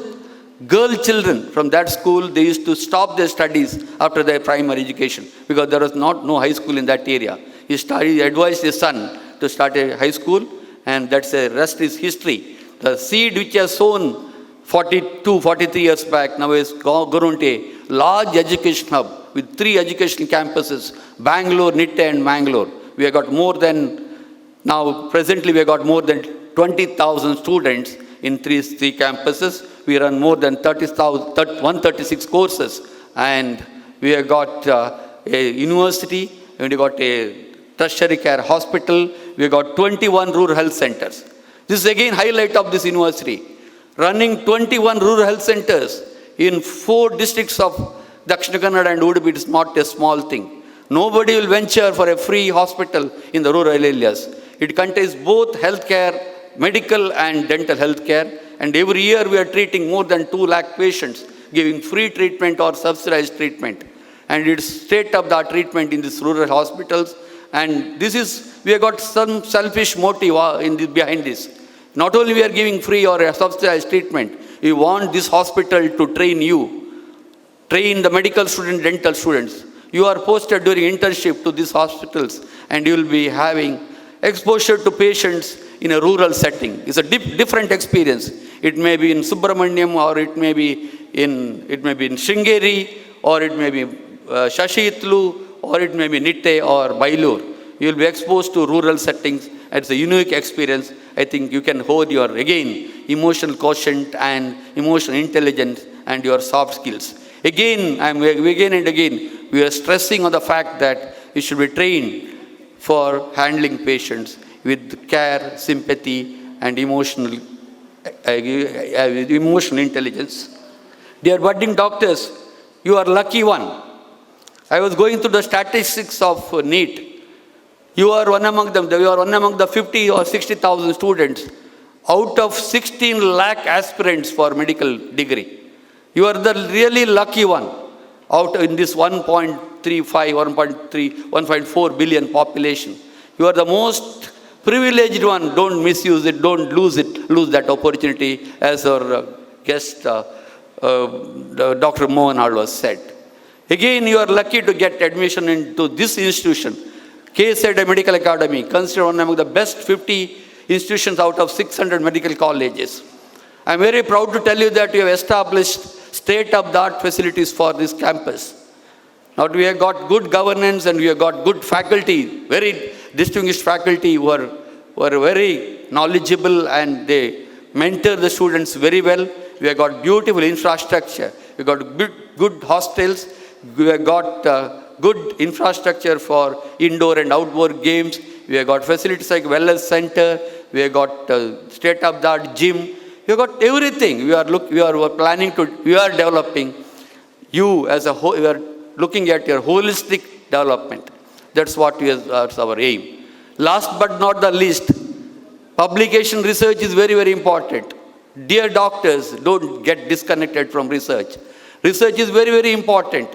girl children from that school, they used to stop their studies after their primary education because there was no high school in that area. He advised his son to start a high school, and that's the rest is history. The seed which has sown 43 years back now is grown into a large education hub with 3 educational campuses, Bangalore, Nitte and Mangalore. We have got presently we have got more than 20,000 students in three campuses. We run more than 136 courses, and we have got a university, and we have got a tertiary care hospital, we have got 21 rural health centers. This is again highlight of this university. Running 21 rural health centers in 4 districts of Dakshina Kannada and Udupi is not a small thing. Nobody will venture for a free hospital in the rural areas. It contains both healthcare, medical and dental healthcare, and every year we are treating more than 2 lakh patients, giving free treatment or subsidized treatment. And it's state-of-the-art treatment in these rural hospitals. And we have got some selfish motive behind this. Not only we are giving free or a subsidized treatment, we want this hospital to train the medical students, dental students. You are posted during internship to these hospitals, and you will be having exposure to patients in a rural setting. It's a different experience. It may be in Subramaniam, or it may be in Sringeri, or it may be Shashitlu, or it may be Nitte or Bailur. You will be exposed to rural settings. It's a unique experience. I think you can hold your, again, emotional quotient and emotional intelligence and your soft skills. Again and again, we are stressing on the fact that you should be trained for handling patients with care, sympathy, and emotional intelligence. Dear budding doctors, you are lucky one. I was going through the statistics of Nitte. You are one among them. You are one among the 50 or 60,000 students out of 16 lakh aspirants for medical degree. You are the really lucky one out in this 1.4 billion population. You are the most privileged one. Don't misuse it. Don't lose that opportunity, as our guest, Dr. Mohan Alwa said. Again, you are lucky to get admission into this institution. KSHEMA Medical Academy, considered one among the best 50 institutions out of 600 medical colleges. I am very proud to tell you that we have established state-of-the-art facilities for this campus. Now we have got good governance, and we have got good faculty, very distinguished faculty who are very knowledgeable, and they mentor the students very well. We have got beautiful infrastructure. We have got good hostels. We have got good infrastructure for indoor and outdoor games. We have got facilities like wellness center. We have got state-of-the-art gym. We have got everything. We are developing you as a whole. We are looking at your holistic development. That's what is our aim. Last but not the least, Publication research is very, very important. Dear doctors, don't get disconnected from research. Research is very, very important.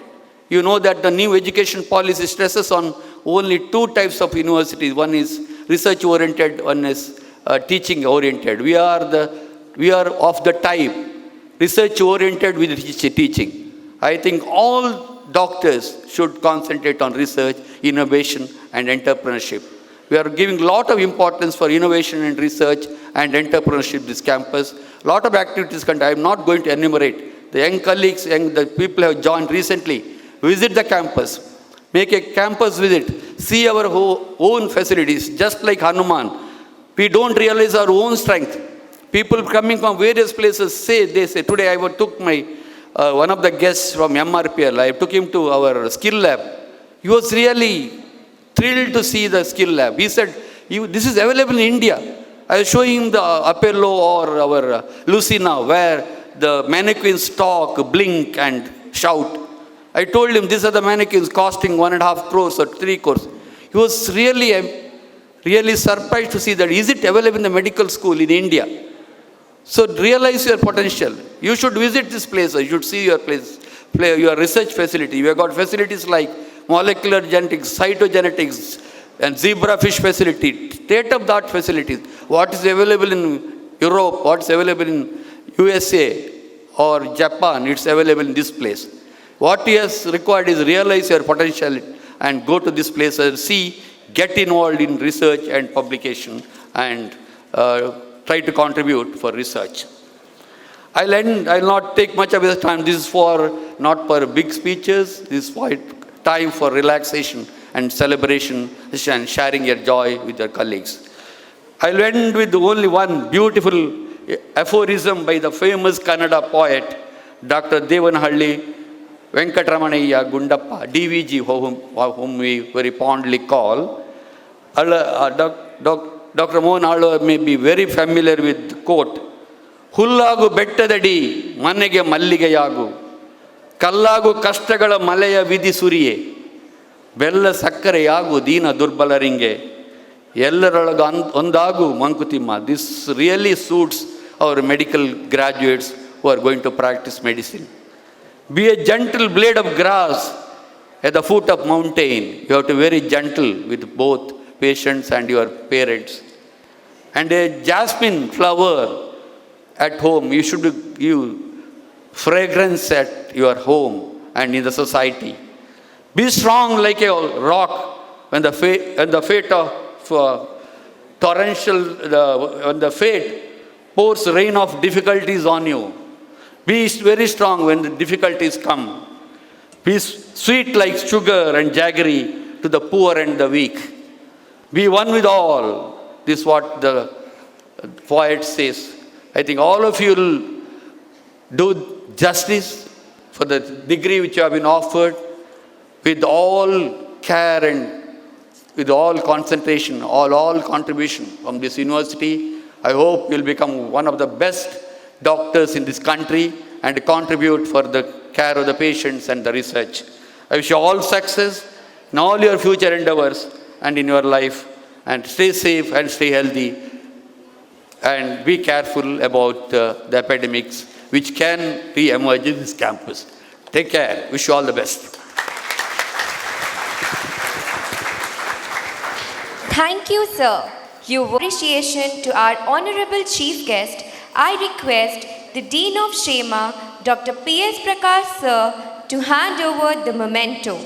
You know that the new education policy stresses on only two types of universities. One is research-oriented, one is teaching-oriented. We are of the type research-oriented with teaching. I think all doctors should concentrate on research, innovation, and entrepreneurship. We are giving a lot of importance for innovation and research and entrepreneurship this campus. A lot of activities, I am not going to enumerate. The young colleagues, the people who have joined recently, visit the campus. Make a campus visit. See our own facilities, just like Hanuman. We don't realize our own strength. People coming from various places they say, today I took my, one of the guests from MRPL, I took him to our skill lab. He was really thrilled to see the skill lab. He said, this is available in India. I was showing him the Apollo or our Lucina, where the mannequins talk, blink and shout. I told him, these are the mannequins costing 1.5 crores or 3 crores. He was really surprised to see that. Is it available in the medical school in India? So realize your potential. You should visit this place. You should see your place, your research facility. You have got facilities like molecular genetics, cytogenetics, and zebrafish facility, state-of-the-art facilities. What is available in Europe, what is available in USA or Japan, it's available in this place. What is required is realize your potential and go to this place and see, get involved in research and publication and try to contribute for research. I'll not take much of your time. This is not for big speeches. This is for time for relaxation and celebration and sharing your joy with your colleagues. I'll end with only one beautiful aphorism by the famous Kannada poet, Dr. Devanahalli Venkataramanayya Gundappa, DVG, whom we very fondly call. Dr. Mohan Alwa may be very familiar with the quote, Hullagu bettadadi, manege malligeyagu, Kallagu kastagala malaya vidhi suriye, Bella sakkareyagu dina durbalaringe, Yellaralaga ondagu mankutima. This really suits our medical graduates who are going to practice medicine. Be a gentle blade of grass at the foot of mountain. You have to be very gentle with both patients and your parents. And a jasmine flower at home. You should give fragrance at your home and in the society. Be strong like a rock when the fate pours rain of difficulties on you. Be very strong when the difficulties come. Be sweet like sugar and jaggery to the poor and the weak. Be one with all. This is what the poet says. I think all of you will do justice for the degree which you have been offered with all care and with all concentration, all contribution from this university. I hope you'll become one of the best doctors in this country and contribute for the care of the patients and the research. I wish you all success in all your future endeavors and in your life, and stay safe and stay healthy and be careful about the epidemics which can re-emerge in this campus. Take care. Wish you all the best. Thank you, sir. Your appreciation to our honorable chief guest, I request the Dean of KSHEMA, Dr. P.S. Prakash, sir, to hand over the memento.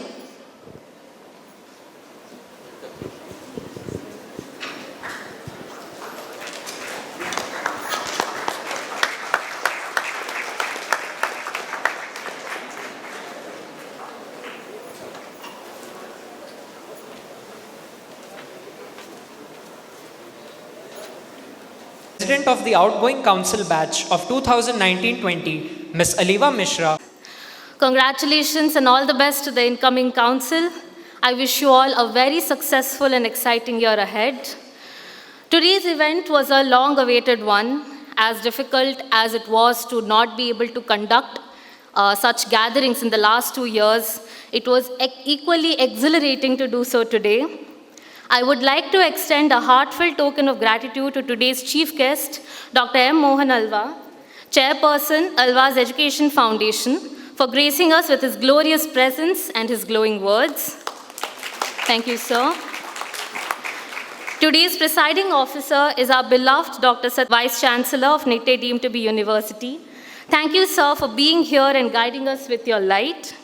President of the Outgoing Council batch of 2019-20, Ms. Aliva Mishra. Congratulations and all the best to the incoming council. I wish you all a very successful and exciting year ahead. Today's event was a long-awaited one, as difficult as it was to not be able to conduct such gatherings in the last 2 years. It was equally exhilarating to do so today. I would like to extend a heartfelt token of gratitude to today's chief guest, Dr. M. Mohan Alva, Chairperson, Alva's Education Foundation, for gracing us with his glorious presence and his glowing words. Thank you, sir. Today's presiding officer is our beloved Dr. Siddharth, Vice Chancellor of Nitte deemed to be University. Thank you, sir, for being here and guiding us with your light.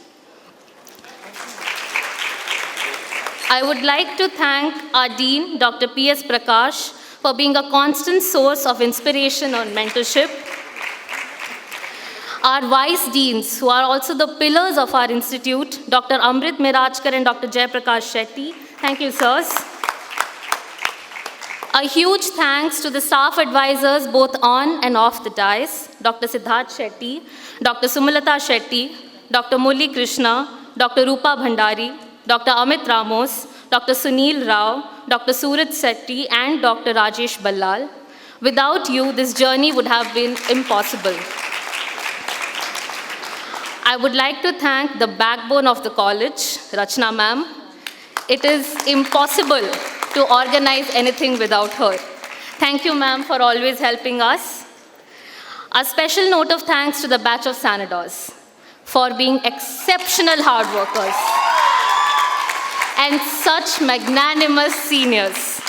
I would like to thank our Dean, Dr. P.S. Prakash, for being a constant source of inspiration and mentorship. Our Vice Deans, who are also the pillars of our institute, Dr. Amrit Mirajkar and Dr. Jaiprakash Shetty. Thank you, sirs. A huge thanks to the staff advisors both on and off the dais, Dr. Siddharth Shetty, Dr. Sumalata Shetty, Dr. Mulli Krishna, Dr. Rupa Bhandari, Dr. Amit Ramos, Dr. Sunil Rao, Dr. Surat Sethi, and Dr. Rajesh Ballal. Without you, this journey would have been impossible. I would like to thank the backbone of the college, Rachna ma'am. It is impossible to organize anything without her. Thank you, ma'am, for always helping us. A special note of thanks to the batch of Sanadors for being exceptional hard workers and such magnanimous seniors.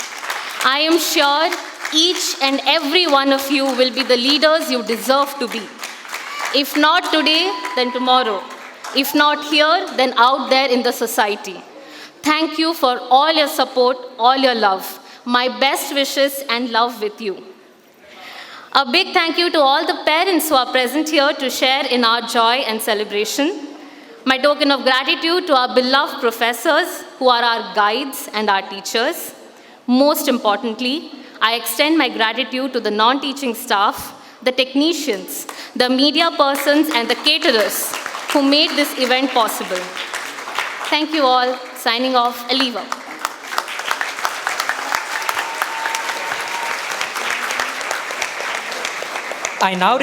I am sure each and every one of you will be the leaders you deserve to be. If not today, then tomorrow. If not here, then out there in the society. Thank you for all your support, all your love. My best wishes and love with you. A big thank you to all the parents who are present here to share in our joy and celebration. My token of gratitude to our beloved professors who are our guides and our teachers. Most importantly, I extend my gratitude to the non-teaching staff, the technicians, the media persons, and the caterers who made this event possible. Thank you all. Signing off, Aliva. I now